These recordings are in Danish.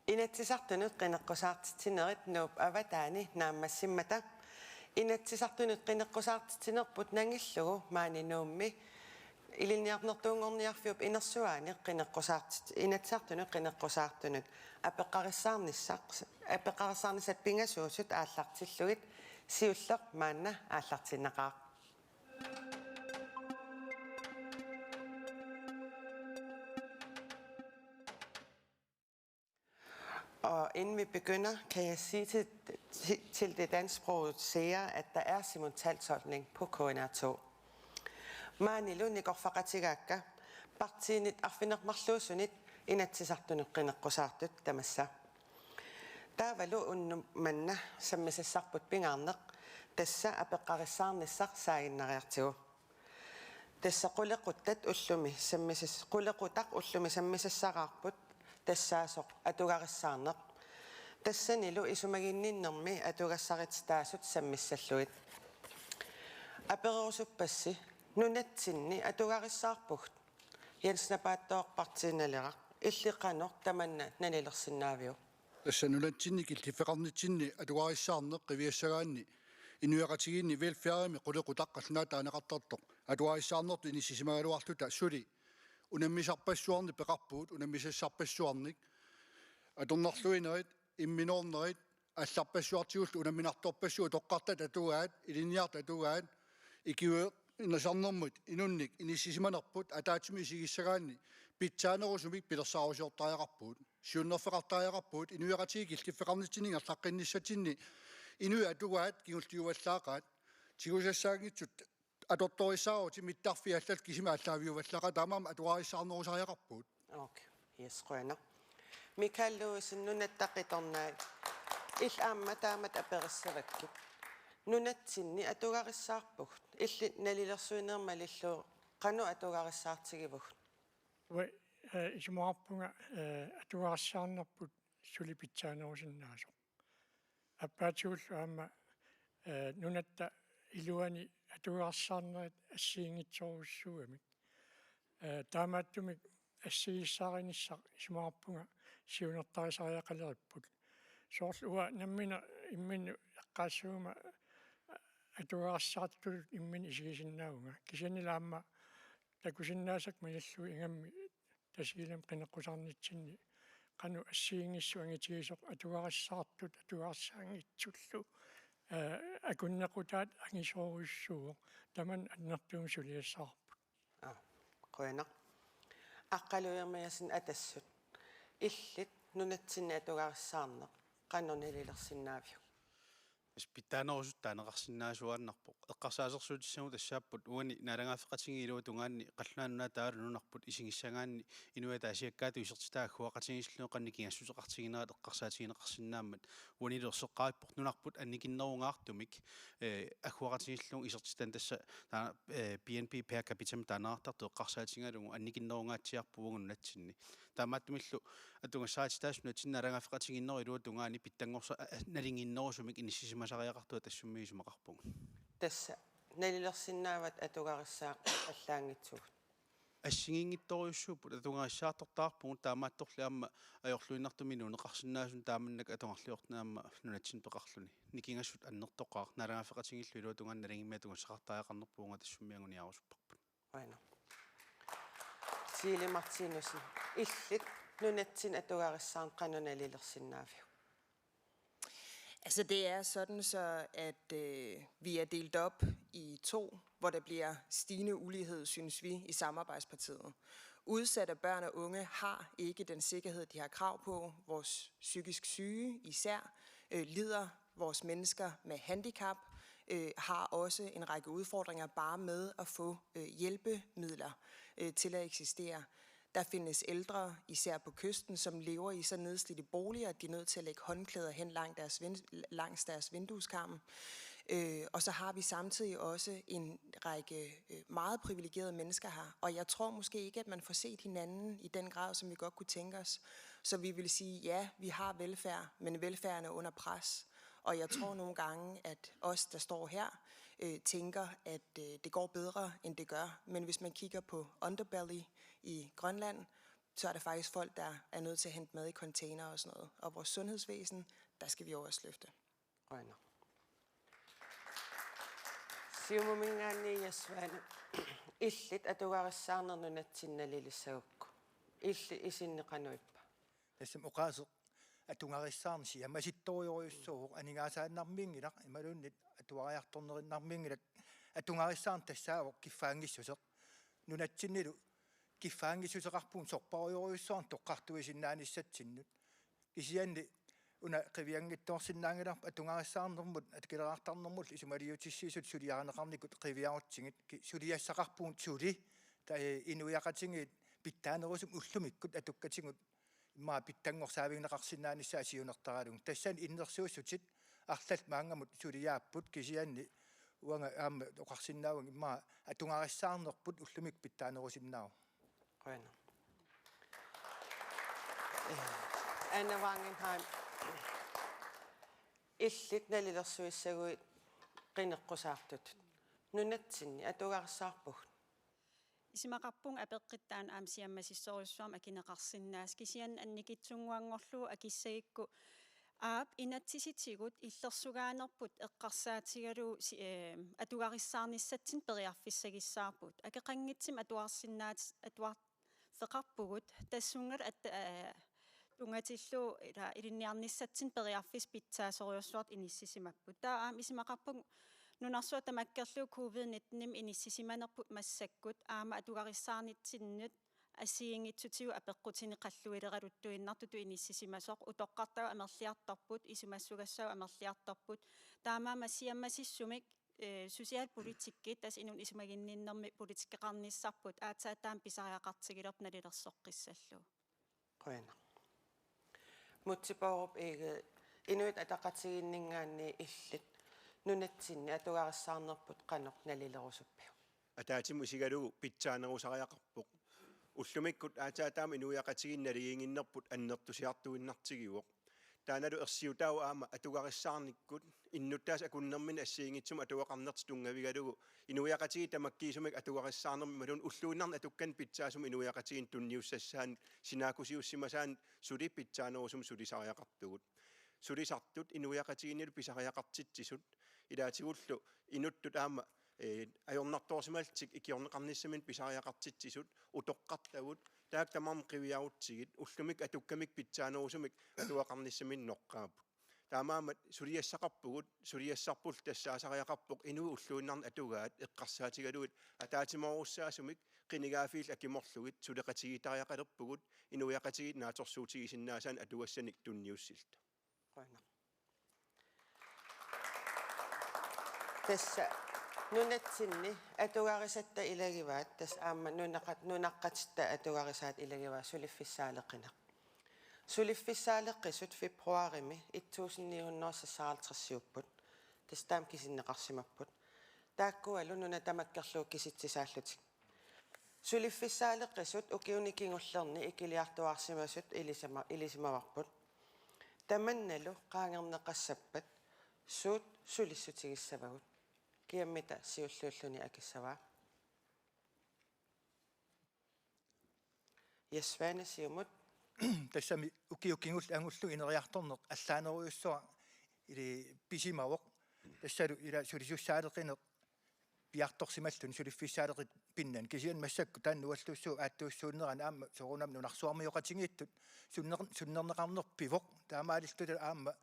Inatsisartunut qinneqqusartitinerit nuup avataani naammassimmata inatsisartunut qinneqqusartitinerput nangillugu maani nuummi iliniarnertuungorniarfiup inersuaani qinneqqusartit inatsisartunut qinneqqusartunut apeqqarissarnissat pingasuusut aallartillugit siulleq maanna aallartinnaqaaq. Og inden vi begynder, kan jeg sige til det dansksprogede seere, at der er simultantolkning på KNR2. Maanilu niqorfaqatigakka partinit arfinermarluusunit inatsisartunut qinneqqusartut tamassa. Taavalu unnumanna sammisassarput pingaarneq tassa apeqqarissarnissaq saaginnariartigu. Tassa qulequttat ullumi sammisas qulequtaq ullumi sammisassaqarput тассаасоқ атугарissаарнеқ тассанилу исумагинниннэрми атугассаритстаасут саммиссаллуит аперерусуппасси нунатсинни атугарissаарпугт янснапааттоорпартииналерaq иллиқанор таманна нанилерсинаавиу тассанулатсинни киллифеқарнитсинни атугарissаарнеқ қивиассагаанни инуяқатигиинни велфеарими қулеқутаққаллунаата анеқартартоқ атугарissаарнерту инисисимагалуарлута сули унаммисарпассуарни пеқарпуут унаммисассарпассуарник аторнарлуинерит имминорнерит алларпассуартигуллу унамминарторпассуа тоққартат атугаат илиниарт атугаат икиуэ инасарнэрмут инунник иниссисиманерпут атаатими сигиссагаанни питсаанерусумик пилерсаарусиортариақарпуут сиуннерфеқартариақарпуут инуяқатиги киллиффеқарнитсининга инуи атугаат кигултиуваллаақаат тигусассаагитсут аторторисааути миттарфиаллал кисима аллаавиуваллаqa таамаама атуарissаарнерусариақарпуут. Окей. Yes, Mikael Lewisen nunattaqitornaa иллаамма таамат апериссаваккит нунатсинни атугарissаарпугт илли налилерсуинермалиллу qanu атугарissаарtигивугт. Вэ исмаарпунга атугарissаарнерпут сулипитсаанерусиннаасо. Аппаатигул аама нунатта илуани атугарissаарнерит ассиингитсоруссуамик таамааттумик ассигиссааринissaq исмаарпунга сиунертарисариақалериппут соорлуа наммина иммину эққаассуума атугарissаартул иммини исигисиннаавунга кисанилаама такусиннаасак маллуи ингамми тасигилам қинеққусарнитсинни қану ассиингиссуангитигисоқ атугарissаартут атугариссаангитсуллу акуннеқутаат ангисооруссуу таман аннертуум сулиассаарпут qoyana аққалуйермаясин атассут иллит нунатсинни атугарissаарнеқ qannornalilersinnaavju спитаанерусут таанеқарсинаасуааннарпоқ эққарсаасерсуутиссагу тассааппут уани налангааффеқатингилуа тунгаанни қаллунаануна таалунунарпут исигиссагаанни инуата асиаккаату исертитаагхуақатингиллунеқ канникингассусеқартигинерат эққарсаатигинеқарсинааммат уанилерсеққаиппорт нунарпут анникиннерунгаартумик ахуақатингиллун исертитан тасса BNP per capita таанеартарту эққарсаатингалугу анникиннерунгаатсиарпувгу нунатсинни таамааттумиллу атунгассаатитаасуна тиннарангаффеқатингиннерилуа тунгаани питтангорса налингиннерусумик инissisima сариақартуа тассуммиисумақарпугу тасса налилерсиннаават атугарissаақ аллаангитсугут ассигингитториуссууппут атунгариссаартортаарпугу таамаатторли аама аёрлуиннартуми нунеқарсинаасун тааманнак атунгарлиортнаама нунатсин пеқарлуни никингассут аннертоқаа налагаафеқатингиллу илуа тунгаан налингимиа тунгссақартариақарнерпуунга тассуммиагуниарусуппарпут айна Сили Мартинуssen иллит нунатсин атугарissaan qannunalilерсиннаавиу. Altså det er sådan så, at vi er delt op i to, hvor der bliver stigende ulighed, synes vi, i samarbejdspartiet. Udsatte børn og unge har ikke den sikkerhed, de har krav på. Vores psykisk syge især lider. Vores mennesker med handicap har også en række udfordringer bare med at få hjælpemidler til at eksistere. Der findes ældre, især på kysten, som lever i så nedslidte boliger, at de er nødt til at lægge håndklæder hen langs deres vindueskarm. Og så har vi samtidig også en række meget privilegerede mennesker her. Og jeg tror måske ikke, at man får set hinanden i den grad, som vi godt kunne tænke os. Så vi vil sige, ja, vi har velfærd, men velfærden er under pres. Og jeg tror nogle gange, at os, der står her, tænker, at det går bedre, end det gør. Men hvis man kigger på underbelly i Grønland, så er der faktisk folk, der er nødt til at hente mad i container og sådan noget. Og vores sundhedsvæsen, der skal vi også løfte. Qana. Siumumingaanni yasvaana illit atugarissaarnernunatsinналилиссагукку. Illi isinneqanuippa. Тассам оқаасеқ атунгарissаарнси амаситториориуссууқ анингаасааннармингилақ ималууннит атуариарторнериннармингилак атунгарissаарн тассаавоқ киффаангиссусеқ нунатсиннилу киффаангиссусеқарпуун сорпариориуссуарн тоққартуисиннааниссатсиннут кисианни уна қивиангиттуарсиннаангиларп атунгарissаарнермут аткилераартарнермул исумалиутиссиисут сулиаранеқарникут қивиарутсигит сулиассақарпуун сули таа инуяқатингит питтаанерусум уллумиккут атуккатингут имма питтангорсаавигнеқарсинааниссаа сиунертаралун тассан иннерсуussутит арлал маангамут сулиааппут кисианни уанга аама оқарсиннаавун имма атунгарissаарнерпут уллумик питтаанерусиннаау Qana. Anna Wangenheim. Illit nalilersuissaguit qineqqusaartut. Nunatsinni atugarissaarpug. Isimaqarpung apeqqittaan aamsiammasissoruissuam akineqarsinnaas kisian annikitsunguangorlu akissagikku aap inatsisitigut illersugaanерput eqqarsaatigalu atugarissaarnissatsin periarfissagissаарput akeqanngitsim atuarsinnaat atuarfeqarpugut tassungal tungatillu ila ilinniarnissatsin periarfis pitsaasoriussuart inissisimapпут taa aam isimaqarpung nunarsuat tamakkerlu covid-19 inississimanerput massakkut aama atugarissaarnitsinnut asiingitsutigu apeqqutini qalluileraluttuinnartutu inississimasoq utoqqartagu amerliartarput isumassugassau amerliartarput taama massiammasissumik sosialpolitikkit tas inun isumaginninnermi politikkeqarnissarput aatsaataam pisariaqartigilorp nalilersoqqissallu Qana. Mutsiporup ege inuit ataqatiginningaanni illit nunatsinni atugarissaarnerput qanoq nalilerusuppiu. Ataatimu sigalugu pitsaanerusariaqarpuq ullumikut aataataam inuiaqatiginnaligiinginnerput annertusiartuinnartigiuoq taanalu ersiutau aama atugarissaarnikkut innuttaas akunnermin assiingitsum atuaqarnerti tungavigalugu inuiaqatigi tamakkiisumik atugarissaarnermi malun ulluunnarn atukkan pitsaasum inuiaqatigin tunniussassaan sinaakusiussimasaan suli pitsaanerusum sulisariaqartugut sulisartut inuiaqatiginnilu pisariaqartitsisut ilaatigullu inuttut aama ajornartorsimaltik ikiorneqarnissamin pisariaqartitsisut utoqqartagut taak tamam qiviarutsigit ullumik atukkamik pitsaanerusumik atuaqarnissamin noqqaaput taamaamat suliassaqarpugut suliassarpul tassaasariaqarpuq inu ulluunnarn atugaat eqqarsaatigaluit ataatimorussaasumik qinigaafiil akimorlugit suleqatigitariaqalerpugut inuiaqatigit naatorsuutigisinnaasaan atugassanik tunniussilta Qana. Tassa nunatsinni atugarissatta ilagivaat tas aama nunaqqatitta atugarisaat ilagivaa suliffissaaleqinaq. Suliffissaaleqqisut februarimi 1956 tas taam kisinneqarsimapput taakkualu nunatamakkerluu kisitsisaаллутик. Suliffissaaleqqisut ukiunikingullerni ikiliartuarsimasut ilisimavarput tamannalu qaangerneqassappat suut sulissutigisavagut kiammita siulluulluni akissavaa Yasvaana siumut тассами укиуккингул ангуллу инериарторнеқ аллаанеруйуссуа или писимавоқ тассалу ила сулисуссаалеқинеқ пиарторсималлун сулиффиссаалеқит пиннан кисиан массакку тааннуаллуссуу ааттууссууннеран аама сорунам нунарсуармиоқатингииттут суннернеқарнерпивоқ таамаалиллута аама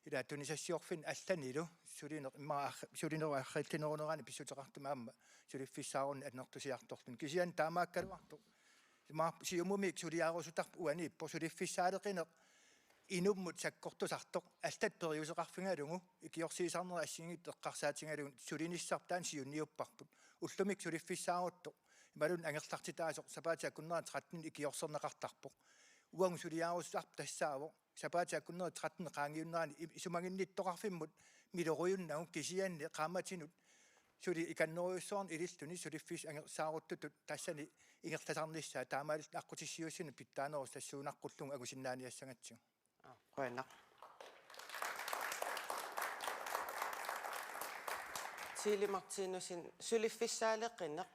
ила тунисассиорфин алланилу сулинеқ имма сулинеруахриллинерунерани писсутеқартума аама сулиффиссаарун аннертусиарторлун кисиан таамааккалуарту ма сиумумик сулиаарусутарп уани посулиффиссаалеқинеқ инуммут саккортусартоқ аллат периусеқарфингалугу икиорсиисарнера ассигит эққарсаатингалугу сулиниссартаан сиунниуппарпут уллумик сулиффиссааруттоқ ималун ангерлартитаасоқ сапаатиаккуннера 13 икиорсернеқартарпоқ уангу сулиаарусарп тассаавоқ сапаатиаккуннера 13 qaangiunnerani исумагинниттоқарфиммут милоруйуннагу кисианни qaamатинут сули иканнеруйуссуарн илиллуни сулиффис ангерсааруттутут тассани ингерласарниссаа таамаалил аққутиссиуссина питтаанерус тассуунаққуллугу агусиннааниассагатсигу Qana. Siilimartiinusin suliffissaaleqinneq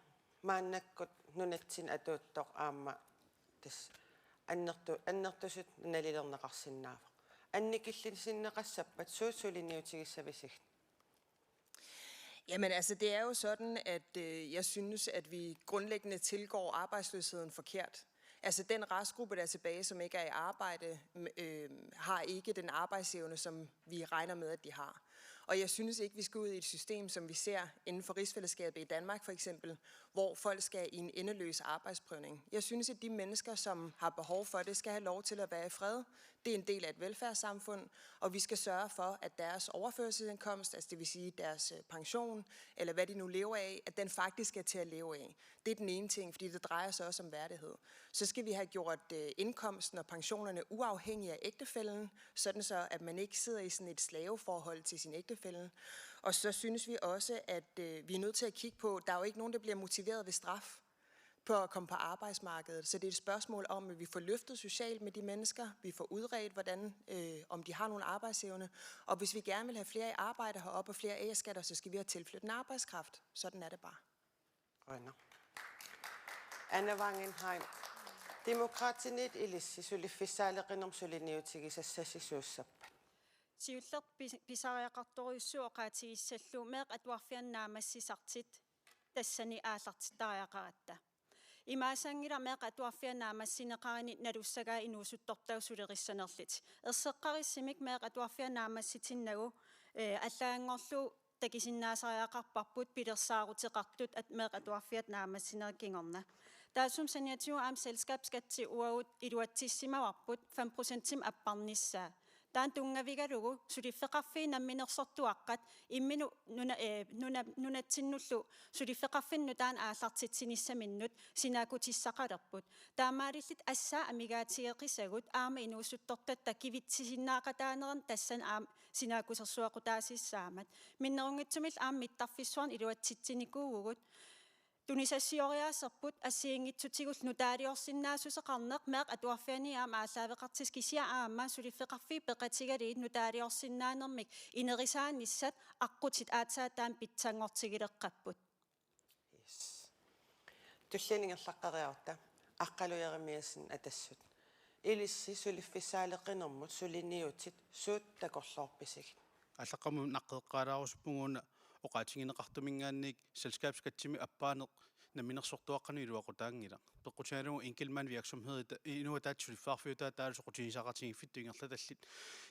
maannakkut nunatsin atuuttoq aamma tas аннертусут налилернеқарсинаава анникиллисиннеқассаппат суусулиниутигиссависигт. Jamen altså, det er jo sådan, at jeg synes, at vi grundlæggende tilgår arbejdsløsheden forkert. Altså den restgruppe, der er tilbage, som ikke er i arbejde, har ikke den arbejdsevne, som vi regner med, at de har. Og jeg synes ikke, vi skal ud i et system, som vi ser inden for rigsfællesskabet i Danmark for eksempel, hvor folk skal i en endeløs arbejdsprøvning. Jeg synes, at de mennesker, som har behov for det, skal have lov til at være i fred. Det er en del af et velfærdssamfund, og vi skal sørge for, at deres overførselsindkomst, altså det vil sige deres pension, eller hvad de nu lever af, at den faktisk er til at leve af. Det er den ene ting, fordi det drejer sig også om værdighed. Så skal vi have gjort indkomsten og pensionerne uafhængige af ægtefælden, sådan så, at man ikke sidder i sådan et slaveforhold til sin ægtefælle. Og så synes vi også, at vi er nødt til at kigge på, der er jo ikke nogen, der bliver motiveret ved straf på at komme på arbejdsmarkedet. Så det er et spørgsmål om, at vi får løftet socialt med de mennesker, vi får udredt, hvordan, om de har nogle arbejdsevne. Og hvis vi gerne vil have flere i arbejde heroppe og flere A-skatter, så skal vi have tilflyttende arbejdskraft. Sådan er det bare. Anna Wangenheim. Demokratinit ilissi suliffisaaleqinum suliniutigissassisuussappa. Siullerp pisariaqartoriussuoqaatigissallu meeq atuarfiannaamassisartit tassani aallartitariaqaratta. Imaasaangila meeq atuarfiannaamassineqarini nalussagaa inuusuttortausulerissanerlit. Erseqqarissimik meeq atuarfiannaamassitinnagu allaangorlu takisinnaasariaqarparput pilersaaruteqartut at meeq atuarfiatnaamassinerkingorna. Taasum saniatiu aam selskabskatsi uagut iluatsissimavarput 5% tim apparnissaa. Taan tungavigalugu sulifeqarfiinamminersortuaqqat imminu nunatsinullu sulifeqarfinnu taan aallartitsinissaminnut sinaakutissaqalerput taamaalillit assaa amigaatigeqisagut aama inuussuttortatta kivitsisinnaaqataaneran tassan aam sinaakusersuaqutaasissaamat minnerungitsumil aam mittarfissuarn iluatsitsinikuugugut tunisasioriaaserput assiingitsutigut nutaaliorsinnaasuseqarneq meeq atuarfiani aam aalaaveqartis kisia aama sulifeqarfi peqatigaliit nutaaliorsinnaanermik inerisaanissat aqutit aatsaataam pitsangortigileqqapput. Yes. Tulliningerlaqqariarta aqqalujarimiassin atassut. Ilissi suliffisaaleqinermut suliniutit suut takorlorpisig. Allaqamu naqqeqqaalaarusuppunguuna oqaatigineqartumingaannik selskabskatsimi appaaneq naminersortuaqqanu iluaqutaangila peqqutialugu enkelman virksomhed inuataat suliffaarfiutaa taalusoqutigisaqartigiffitu ingerlatallit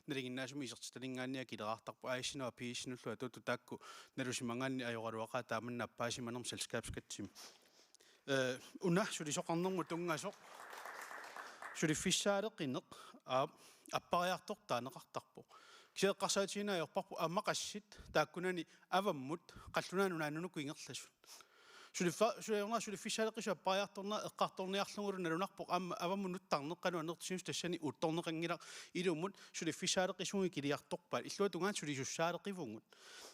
naliginnaasumi isertitalingaannia kilerartarpu aissinua piissinullu atutu taakku nalusimangaanni ajoraluaqaa taamanna appaasimanerm selskabskatsimi una sulisoqarnermu tungasoq suliffisaaleqineq appariartortaaneqartarpu кисеэккарсаатигина аёрпарпу аммақассит тааккунани аваммут қаллунаanu нааннуку ингерласут сулиффисаалеқису аппариарторна эққарторниарлугулу налунарпоқ аама аваммунут тарнеққану анертисимус тассани утторнеқангила илуммут сулиффисаалеқисуги килиарторпаат иллуа тунгаан сулисуссаалеқивунгут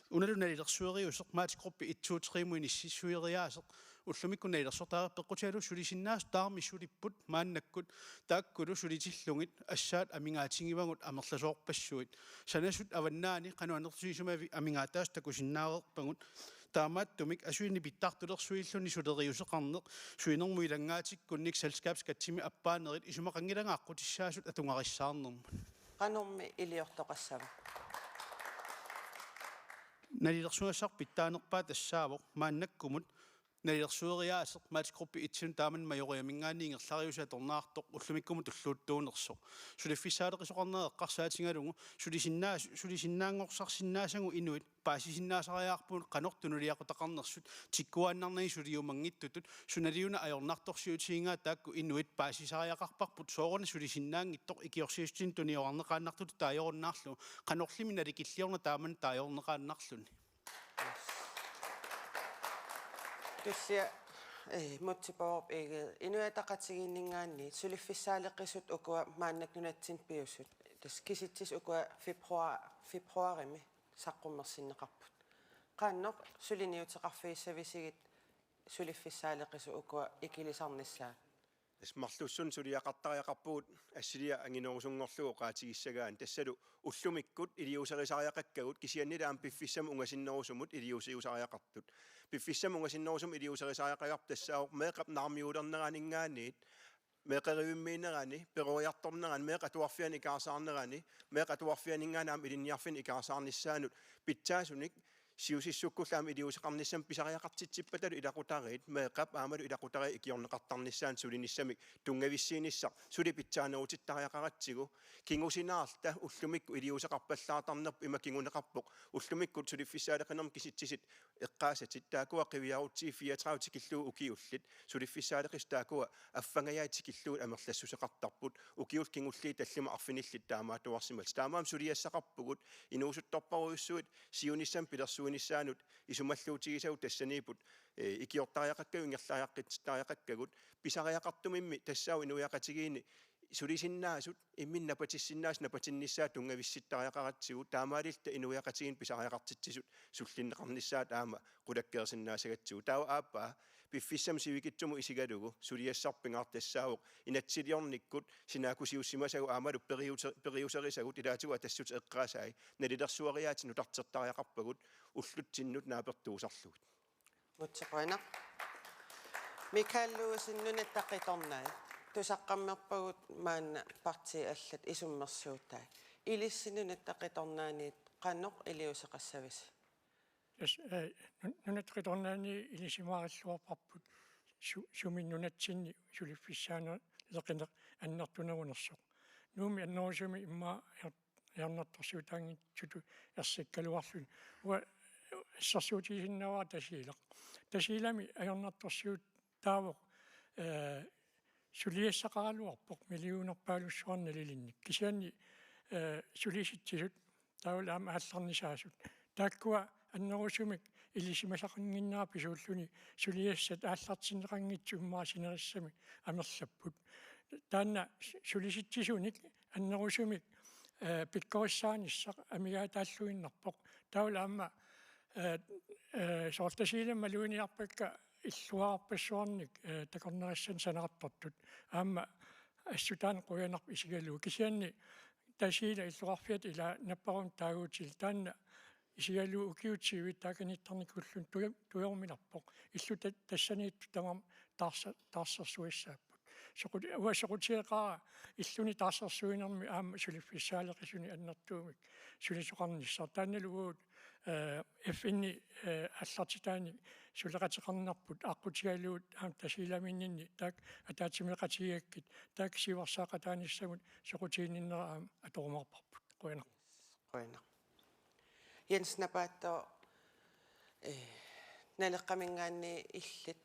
уналуналилерсуериусеқ маатикроппи 1-2-3 иниссиссуериаасеқ уллумиккунаилерсортаа пеққутиалу сулисиннаас таарми сулиппут мааннаккут тааккулу сулитиллугит ассаат амингаатингивагут амерласоорпассуит санасут аваннаани қану анертисисумави амингаатаас такусиннаареерпагут таамааттумик асуини питтартулерсуиллуни сулериусеқарнеқ суинерму илангаатиккунник selskabskatsimi аппаанерит исумақангилангааққутиссаасут атунгариссаарнерму Qanormi iliortoqassava. налилерсуассар питтаанерпаа тассаавоқ мааннаккумут налилерсуериаасеқ маатикроппи итсун тааман майориамингаани ингерлариуса торнаартоқ уллумиккумут уллууттуунерсоқ сулиффисаалеқисоқарнаа эққарсаатингалугу сулисиннаангорсарсиннаасагу инуит паасисиннаасариаарпун канортунулиақутақарнерсут тиккуааннарнagi сулиумангиттутут суналиуна аёрнарторсиутиингаа таакку инуит паасисариақарпарпут соорна сулисиннаангиттоқ икиорсиустин туниоарнеқааннартут таайоруннаарлу канорлими наликиллиорна тааман таайорнеқааннарлуни Tussia muttipoop eget inuataqatiginningaanni suliffissaaleqisut ukua maannaknunatsin piusut taskisitsis ukua februarimi saqqummersinneqarput qaannoq suliniuteqarfiissavisigit suliffissaaleqisu ukua ikilisarnissaa Marlussun suliaqartariaqarpuut assilia anginorusungorlugu qaatigissagaan tassalu ullumikkut iliuserisaariaqakkagut kisiannilaam piffissam ungasinnerusumut iliusiusariaqartut piffissam ungasinnerusum iliuserisaariaqaqarp tassaaq meeqap narmiulerneraaningaaniit meeqeriummiinerani peruiartornerani meeqatuarfiani ikaarsaarnerani meeqatuarfianingaanaam ilinniarfin ikaarsaarnissaanut pitsaasunik siusissukkullaam iliuseqarnissam pisariaqartitsipatalu ilaqutariit meeqap aamalu ilaqutari ikiorneqartarnissaan sulinissamik tungavissiinissaq suli pitsaanерutittariaqaratsigu kingusinaarta ullumikku iliuseqarpallaatarnerp ima kinguneqarpoq ullumikkut suliffissaaleqanerm kisitsisit eqqaasatit taakua qiviarutii 34 tikilluu ukiullit suliffissaaleqis taakua affangayaatikilluu amerlassuseqartarput ukiul kingulli tallima arfinillit taamaatuarsimal taamaam suliassaqarpugut inuusuttorparuissuit siunissam pilersuunissaanut isumalluutigisau tassaniiput ikiortariaqakkagu ingerlariaqqitariaqakkagut pisariaqartumimmi tassau inuiaqatigiini sulisinnaasut imminnapatissinnaas napatinnissaa tungavissittariaqaratsigu taamaalilta inuiaqatigin pisariaqartitsisut sullinneqarnissaa taama qulakkeersinnaasagatsigu taawa aappaa piffissam sivikitsumu isigalugu suliassarpingaartassaawoq inatsiliornikkut sinaakusiussimasagu aamalu periuserisagut ilaatigu atassut eqqaasaai nalilersuariaati nutartertariaqarpagut ulluttinnut naapertuusarlugut mutseqoina Mikael taqitornaa tusaqqammerpagut maanna parti allat isummersuutaa ilissinunat taqitornaaniit qannoq iliuseqassavis нунатриторнаани илисимаариллуарпарпут суминнунатсинни сулиффисsaana леқинеқ аннертунагунерсоқ нууми аннерусуми имма ярнартарсуутаангитсуту ерсиккалуарлун уа ассарсуутисиннаваа тасилами аярнартарсуут таавоқ сулиассақаралуарпоқ милиунерпаалуссуарналилинник кисианни сулиситсисут таулаама аалларнисаасут тааккуа аннерусумик илисимасақангиннаа писууллуни сулиассат ааллартинеқангитсу иммаасинериссами амерлаппут таанна сулиситсисуник аннерусумик пиккориссааниссақ амигаа тааллуиннарпоқ таулаама соортасилам малуиниарпакка иллуаарпассуарник такорнериссан санеқартортут аама ассутаан қуянарп исигалуу кисианни тасиила иллуарфиат ила наппарун таагуутил таанна исигалуу укиутсиивит тааканиттарникуллун туйорминарпоқ иллу тассаниитту тамам таарсерсуиссааппут соқутиеқаа иллуни таарсерсуинерми аама сулиффиссаалеқисуни аннертуумик сулисоқарниссар таанналугуут эффинни аллартитаани сулеқатеқарнарпут аққутигалуут аам тасиламиннинни таак атаатимеқатигиаккит таак сиварсаақатааниссамут соқутииннера аам аторумарпарпут қуянар Jens Nabato naleqqamingaanni illit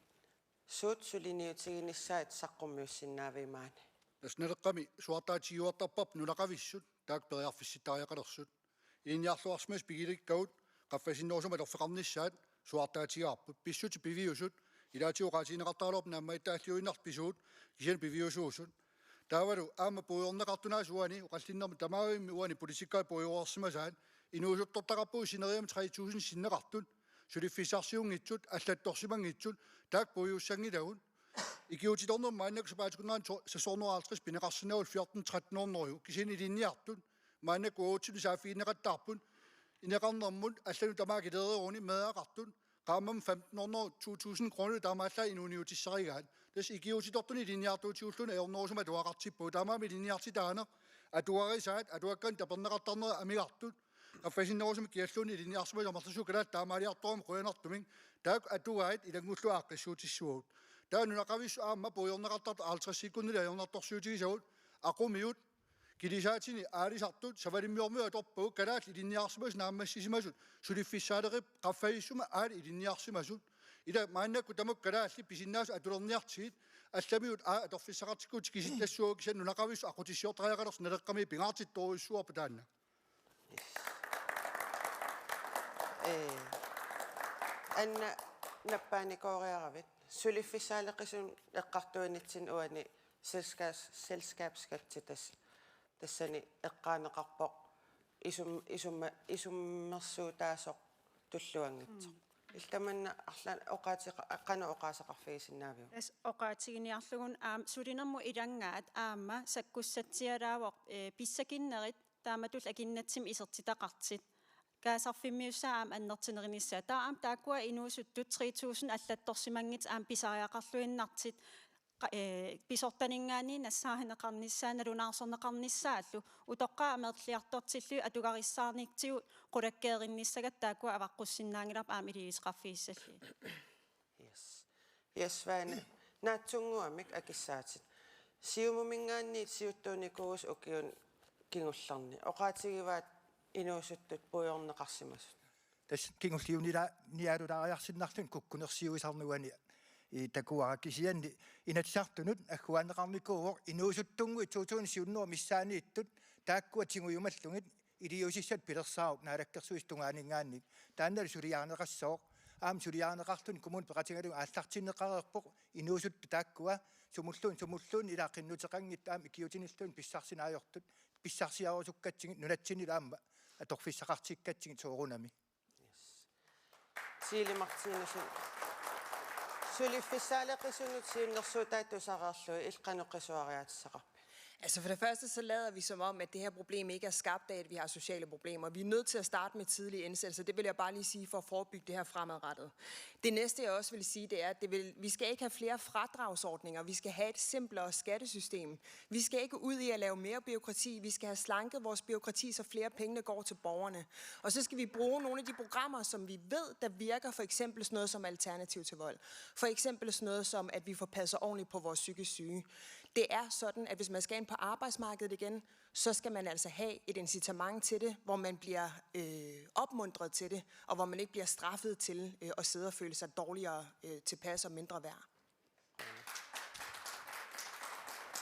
suut suliniutiginissaat saqqummiussinaavimaani Asnaleqqami suartaatigiuartarpap nulaqavissut taak periarfissittariaqalersut iinniarluarsmas pigilikkaut qaffasinnoorsuma lorfeqarnissaat suartaatigiarput pissuti piviusut ilaatiuqaatiineqartaaluup naammaitaalliuinnarpisuut kisian piviusuusut taavalu aama puuyorneqartunaasuani uqallinnermi tamaavimmi uani politikkai puuyoruarsimasaat inuusuttortaqarpuu sineriam 3000 sinneqartut suliffisarsiungitsut allattorsimangitsut taak puuyuussangilagun ikiutitorner maannakusapaatikunnaан sasornuaraltris pineqarsinavul 14-13-årnoriu kisini linniartut maannakuutsuli saafiinneqattaarput ineqarnermut allanu tamaakilederuni meaqartut qaamam 15-årnor 2000 kroner tamaalla inuuniutissarigaat tas ikiutitortuni linniartuutiulluna eornerusuma tuaqartippu tamaami linniartitaane atuarisaat atuakkan taperneqartarnera amigartut affasinnerusuma kialluni linniarsuma jamarlusu kalaat taamaaliartorum quyanartuming taak atuaat ilangulluaaqqissuutissuut taanunaqavissu aamma puuyorneqartart 50 sekundilla ayornartorsuutigisagut aqumiut kilisaatini aalisartut savalimmiormu atorpu kalaat ilinniarsimas naammassisimasut suliffissaaleqip qaffagissuma aali ilinniarsimasut ila maannakku tamuk kalaalli pisinnaas atulerniartigit allamiut atorfissaqartikkuut kisittassuugu kisannunaqavissu aqutissiortariaqalers naleqqami pingaartittoruissuarpa taanna anna nappaanikooriaravit suliffissaaleqisun eqqartuinitsin uani selskabskatsitas тассани эққаанеқарпоқ исуммерсуутаасоқ туллуангитсоқ илтаманна арлаан оqaatiqa аққана оqaасақарфигисиннаавиу ас оqaатигиниарлугун сулинерму илангаат аама саккуссатсиалаавоқ писсакиннерит тааматул акиннатсим исертитақартит каасарфиммиуссаа аам аннертинеринissaa таам тааккуа инуусуттут 3000 аллатторсимангит аам писариақарлуиннартит pisortaningaani nassaahineqarnissaanalunaarsorneqarnissaаллу утоққаа амерлиарторtillu атугариссаарниктигу qulakkeerinnissagat taakkua avaqqussinnaangilap aamiliisqarfiissalli. Yes, Svane. Naatsunguamik akissaatit. Siumumingaanni siuttuunikuus ukiun kingullarni. Oqaatigivaat inuusuttut puyorneqarsimasut. Tässä kingulliunila nialulaariarsinnarlun kukkunersiuisarnuani takuarakisianni inatsartunut agguanneqarnikuuor inuusuttungu 2007 missaaniittut taakkua tinguyumallungit iliusissat pilersaauq naalakkersuistungaaninngaannik taannal suliaarneqassooq aam suliaarneqarlun kumun peqatingalu aallartinneqareerpoq inuusuttu taakkua sumulluun ilaaqinnuteqangit aam ikiutinilluun pissarsinaayortut pissarsiarusukkatsigit nunatsinil aamma atorfissaqartikkatsigit soorunami. Siilimartiinasun suliffisaaleqisunut siunnersuutaattusaqarlui ilqanuqisuariaatissaqarpi. Altså for det første så lader vi som om, at det her problem ikke er skabt af, at vi har sociale problemer. Vi er nødt til at starte med tidlige indsatser. Det vil jeg bare lige sige for at forebygge det her fremadrettet. Det næste jeg også vil sige, det er, at vi skal ikke have flere fradragsordninger. Vi skal have et simplere skattesystem. Vi skal ikke ud i at lave mere bureaukrati. Vi skal have slanket vores bureaukrati, så flere penge går til borgerne. Og så skal vi bruge nogle af de programmer, som vi ved, der virker. For eksempel sådan noget som Alternativ til Vold. For eksempel sådan noget som, at vi får passet ordentligt på vores psykisk syge. Det er sådan, at hvis man skal ind på arbejdsmarkedet igen, så skal man altså have et incitament til det, hvor man bliver opmuntret til det, og hvor man ikke bliver straffet til at sidde og føle sig dårligere tilpas og mindre værd.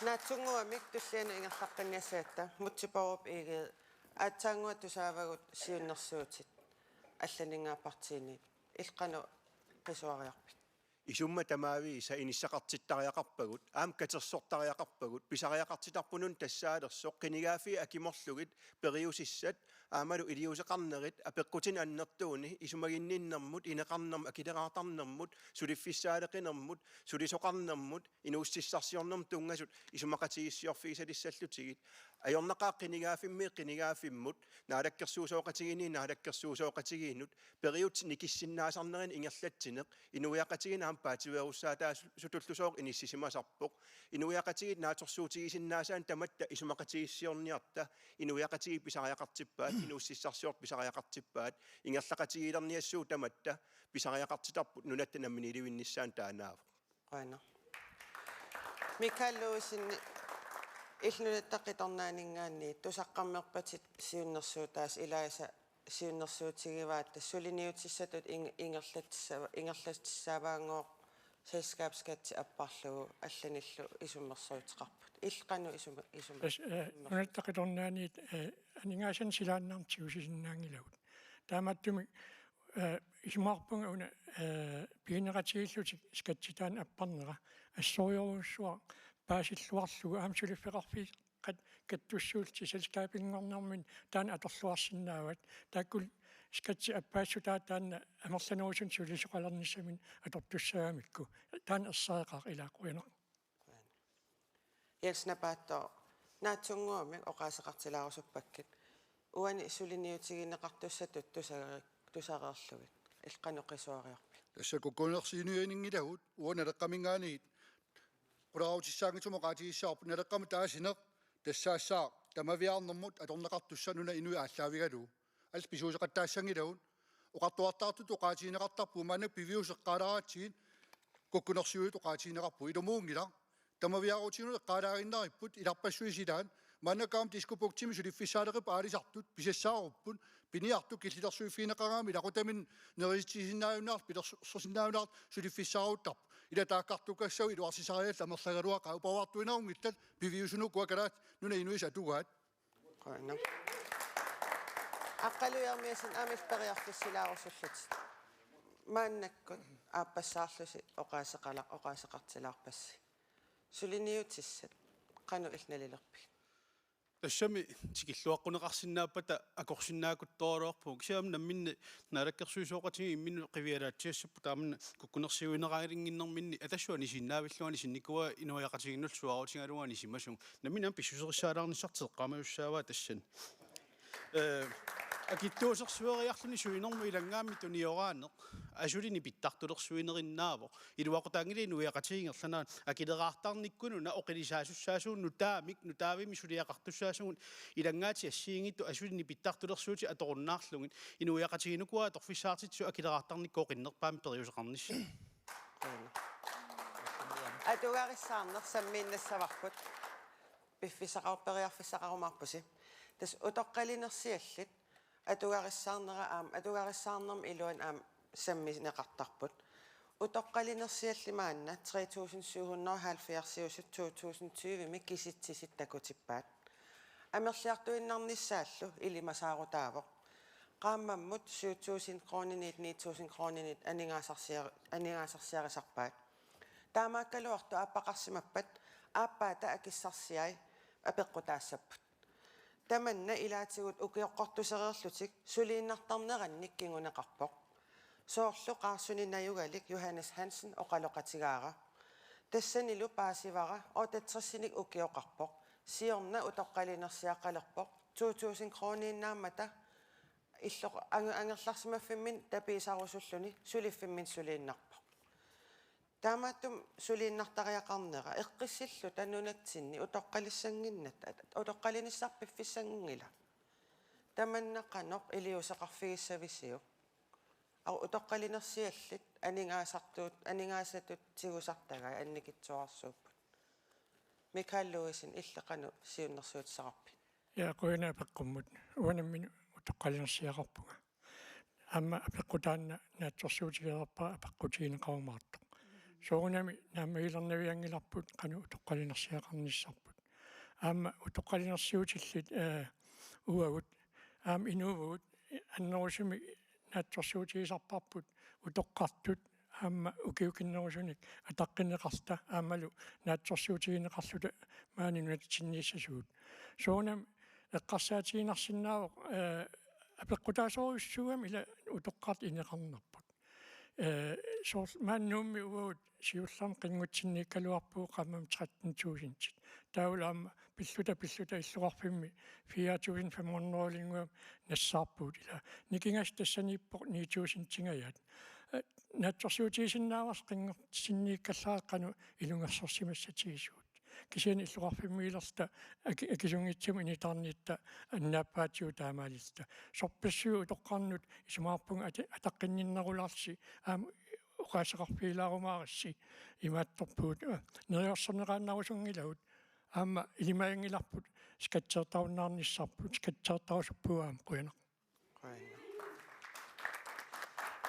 Naatsunguamik tussianu ingerlaqqinniasaatta mutsiporup igeed aatsaangua tusaavagut siunnersuutit алланингааppарtiini илqanu qisuariarpit. Isumma tamaavi sa inissaqartittariaqarpagut aam katersortariaqarpagut pisariaqartitarpunun tassaalersoq qinigaafi akimorlugit periusissat aamalu iliuseqarnerit apeqqutin annertuuni isumaginninnermut ineqarnerm akileraartarnermut suliffissaaleqinermut sulisoqarnermut inuussissarsiornerm tungasut isumaqatigissiorfiisalissallutigut ajornaqaaqqinigaafimmii qinigaafimmut naalakkersuusooqatigini naalakkersuusooqatigiinut periut nikissinnaasarnerin ingerlatsineq inuiaqatigin ampaativeerussaata sutullusooq inissisimasarpoq inuiaqatigit naatorsuutigisinnaasaan tamatta isumaqatigissiorniarta inuiaqatigi pisariaqartippaat inuussissarsiort pisariaqartippaat ingerlaqatigiilerniassuu tamatta pisariaqartitarput nunatta namminiilivinnissaan taanaavo. Qaana. Mikalluusinni illunettaqitornaaningaanni tusaqqammerpatit siunnersuutaas ilaisa siunnersuutigivaatta suliniutissatut ingerlatissaavaangoo selskabskatti apparlugu allanillu isummersuutiqarput ilqanu Unnettaqitornaaniit aningaасан silaannartigusisinnaangilagut taamattumi isumaarpunga una piineqatigillutik skatsitaan apparnera assoriorussuа паасиллуарлугу аамсулиффеқарфи каттуссуулти селскаапингорнэрмин таана аторлуарсинаават тааккул скатси аппаассутаа таана амерланерусун сулисоқалерниссамин атортуссаагамикку таана ерсаеқар илаақуина Jelsnapaatto naatsunguamik oqaasеқартилаарусуппаккит уани сулиниутигинеқартуссатут тусареерлугит илқанеқисуариарпи Tässä kokonersiinuiningilagut uanaleqqamingaaniit qulaarutissaangitumoqaatigissaarpu naleqqama taasineq tassaassaa tamaviarnermut atorneqartussanuna inui ааllaavigalu als pisuuseqattaassangilagut oqartuartaartut oqaatiineqartarpu maana piviuseqqaalaaraatsigin kokkunersiuit oqaatiineqarpu ilumuungila tamaviaruutiinu eqqaalaarinnaripput ilarpassuisilaan maannakaam tiskupuktimi suliffissaaleqip aalisartut pisassaarupun piniartu killilersuiffiineqaraami laqutamin nerisisinnaayunnaar pilersorsinnaayunnaar suliffissaaruuttarpu ila taakkartukassau iluarsisarialla amerlagaluaqa upavartuinaungittal piviusunu kuakalaat nuna inuis atugaat qaana aqqalujarmiasin amilperiartissilaarusullut maannakkut aappassaarlusi oqaaseqartilaarpassi suliniutissat qanu ilnalilerpi тассами тикиллуаққунеқарсинааппата акорсинаакуттоорорпу кисаам намминни налаккерсуисооқатиги иммину қивиалаатсиассаппу таамна куккунерсиуинераалингиннэрминни атассуани синнаавиллуани синникуа инуяқатигиннул суарутингалуани симасун намминам писсусерисаалаарниссартеққамаюссааваа тассан акиттуусерсуериарлуни суинэрму илангаамми туниораанеқ asuli pittartulersuinerinnaavo iluaqutaangili nuiaqatiingerlanaan akileraartarnikkunu oqilisaasussaasun nutaamik nutaavimi suliaqartussaasun ilangaati assiingittu asuli pittartulersuuti atorunnaarlungit inuiaqatiinukua torfissaartitsu akileraartarnikko qinnerpaami periuseqarnissi Atugarissaarner sammiinnassavarbut piffisaqarperiarfissaqarumarpusi tas utoqqalinersiallit atugarissaarnerm iluan sammineqartarput utoqqalinersiallimaanna 3770 2020 kisitsisit takutippaat амерлиартуиннарниссааллу илимасаарутаавоq qaammammut 7000 kroninit 9000 kroninit aningaasarsiarisarpaat таамааккалуарту ааппақарсимаппат ааппаата акиссарсиай апеққутаассаппут таманна илаатигут укиоққортусериерлутик сулииннартарнеранник кингунеқарпоқ соорлу қаарсунинаюгалик Johannes Hansen оқалоқатигаара тассанилу паасивара отатсерсиник укиоқарпоқ сиорна утоққалинерсиаққалерпоқ 2000 kroninnaamata иллоқ ангерларсимаффиммин тапиисарусуллуни сулиффиммин сулииннарпоқ таамааттум сулииннартариақарнера эққиссиллу танунатсинни утоққалиссангиннат утоққалиниссарпиффиссангила таманнақаноқ илиусеқарфигиссависиу утоққалинерсиаллит анигаасатут тигусартагай анникитсуарсууппут Mikael Lewisen иллеқану сиуннэрсуутсақарпи Я коина пеккуммут уанаммину утоққалинерсиақарпуга амма апеққутаанна наатсорсуутигерпаа апеққутигинеқарумаартоқ соорунами нааммаилернавиангиларпут кану утоққалинерсиақарниссарпут аама утоққалинерсиутиллит уагут аам инуувут аннерусими наатсорсуутигисарпарпут утоққартут аама укиукиннерусуник атаққинеқарта аамалу наатсорсуутигинеқарлута маанинуатсиннииссасуут соорунами эққарсаатигинарсинаавоқ апеққутаасоруссугам ила утоққарт инеқарнерпут соор мааннуумми уут сиулларн қингутсинниккалуарпуу қаммам 13000 таулаама пиллута иллуқарфимми 4500 нассаарпуут ила никингас тассаниппоқ 9000 тингаят наатсорсуутигисиннаавас қингутсинниккаллааққану илунгерсорсимассатигисуут кисиани иллуқарфиммиилерста акисунгитсум инитарниитта аннааппаатиу таамаалиста сорпассуу утоққарнут исумаарпунга атаққинниннерулаарси аама уқаасеқарфиилаарумаарисси имаатторпуут нериорсернеқааннарусунгилавут аама илимаангиларпут скатсертаруннаарниссарпут скатсертарусуппуаам қуянақ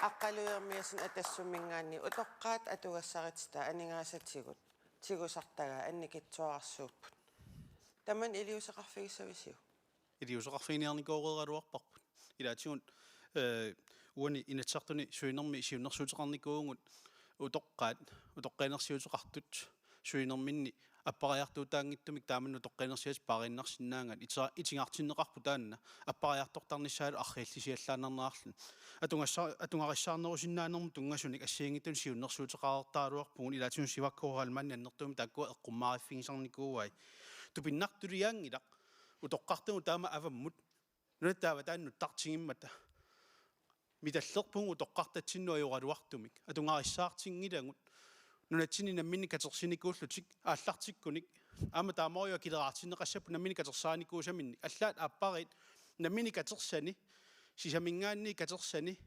аққалуермиасин атассумингаанни утоққаат атугассаритта анигаасатсигут тигусартага анникитсуарсууппут таман илиусеқарфигиссависиу илиусеқарфигиниарникоорераруарпарпут илаатигун уани инатсартуни суинерми сиуннэрсуутеқарникуугут утоққаанерсиутеқартут суинерминни аппариартуутаангиттумик тааманну тоққинерсиас париннарсинаангат итингартиннеқарпу таанна аппариартортарнissaалу аррииллисиаллаанернаарлун атунгариссаарнерусиннаанерму тунгасуник ассиингиттун сиуннэрсуутеқаартааруарпугун илаатигун сиваккууралманни аннертуми тааккуа эққуммаариффигисарникууай тупиннартулиангилақ утоққартугу таама аваммут нунаттаава таанну тартигиммата миталлерпугу тоққартатсиннуаюралуартумик атунгариссаартингилагут нунатсини наммини катерсиникууллутик ааллартиккуник аама тааморио килераартиннеқассаппу наммини катерсааникуусаминни аллаат аппарит наммини катерсани сисамингаанни катерсани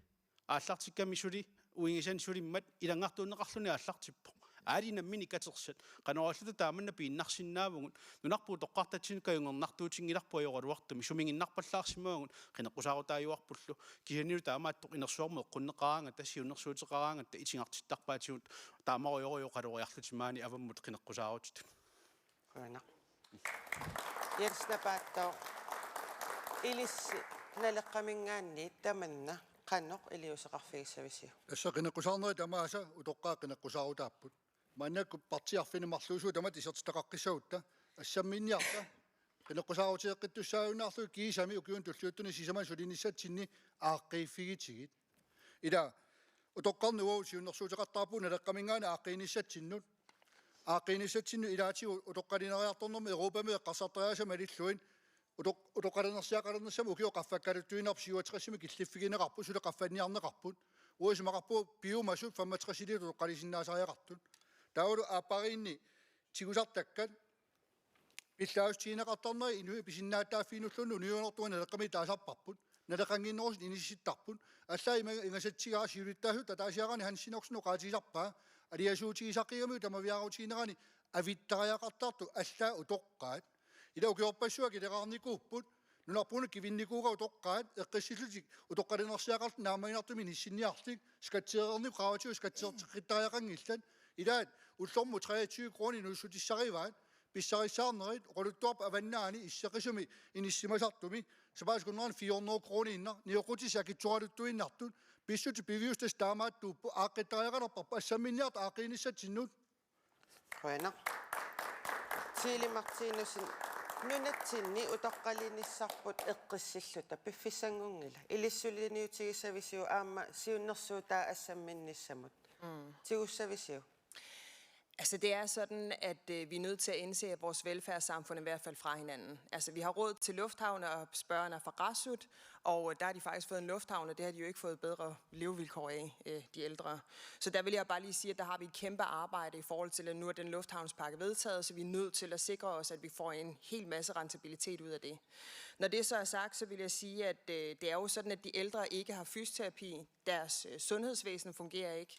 ааллартикками сули уингисан сулиммат илангартууннеқарлуни ааллартиппо аали наммини катерсат канаорлута тааманна пииннарсиннаавгут нунарпуу тоққартатсинукаюнгернартуутингиларпу ажоралуартуми сумингиннарпаллаарсимаагут қинеққусаарутааюарпуллу кисаниу таамааттоқ инерсуарму эққуннеқараанга тассиуннэрсуутеқараангатта итингартиттарпаатигут таамариорио қалориарлутимаани аваммут қинеққусаарутит қуана ерснапааттоо илисси налеққамингаанни таманна qannoq iliuseqarfigisavisiu assa qinneqqusаарneri tamaasa utoqqaa qinneqqusaaruutaapпут мааннакку партиарфинемарлуусуу тамат исертитақаққиссагутта ассамминниарта qinneqqusaaruutiеққиттуссааюнаарлу киисами укиун туллуuттуни сисаман сулиниссатсинни ааққииффигитигит ила утоққарнуо сиуннэрсуутеқартаарпу налеққамингаана ааққииниссатсинну илаатигу утоққалинериарторнэрми европами эққарсартариасама алиллуин утоққалинерсиақалернссама укиоқарфаккалуттуинарп сиуатеқассими киллиффигинеқарпу сулеқарфанниарнеқарпут uismaqarpu biomassut 65 liter utoqqalisinnaasariaqartut taulu aapariinni tigusartakkat пиллаустиинеқартарнери инуи писиннааттааффиинуллуну униунертуана лекками таасарпарпут налеқангиннерус иниситтарпут аллаа ингасатсигаа сиулиттаасу татаасиарани хансинорсуну qaatigisarpaa алиасуутигисақигами тамавиарутиинерани авиттариақартарту аллаа утоққаат ила укиорпассуа килеқарникууппут нунарпуна кивинникууга утоққаат эққиссиллутик утоққалинерсиақарт наамагинартуми ниссинниарлик скатсиерерни прааватиу скатсиертиққиттариақангиллат илаат уллорму 23 крони нуссутиссариваат писсарисаарнерит ролуттуарп аваннаани иссеқисуми иниссимасартуми сапаасгуннеран 400 крони инна ниоқутисакитсуалуттуиннартут писсути пивиустас таамааттууппу ааққиттариақалерпарпа ассамминниарт аақииниссатсиннут Quena. Tiilimartiinussin nunatsinni utoqqalinisarput eqqissilluta piffissangungila ilissuliniutigisavisiu aamma siunnersuutaa assamminnissamut tigussavisiu. Altså det er sådan, at vi er nødt til at indse, at vores velfærdssamfund er i hvert fald fra hinanden. Altså vi har råd til lufthavne, og spørgerne er fra Græsut, og der har de faktisk fået en lufthavn, og det har de jo ikke fået bedre levevilkår af, de ældre. Så der vil jeg bare lige sige, at der har vi et kæmpe arbejde i forhold til, at nu er den lufthavnspakke vedtaget, så vi er nødt til at sikre os, at vi får en hel masse rentabilitet ud af det. Når det så er sagt, så vil jeg sige, at det er jo sådan, at de ældre ikke har fysioterapi. Deres sundhedsvæsen fungerer ikke.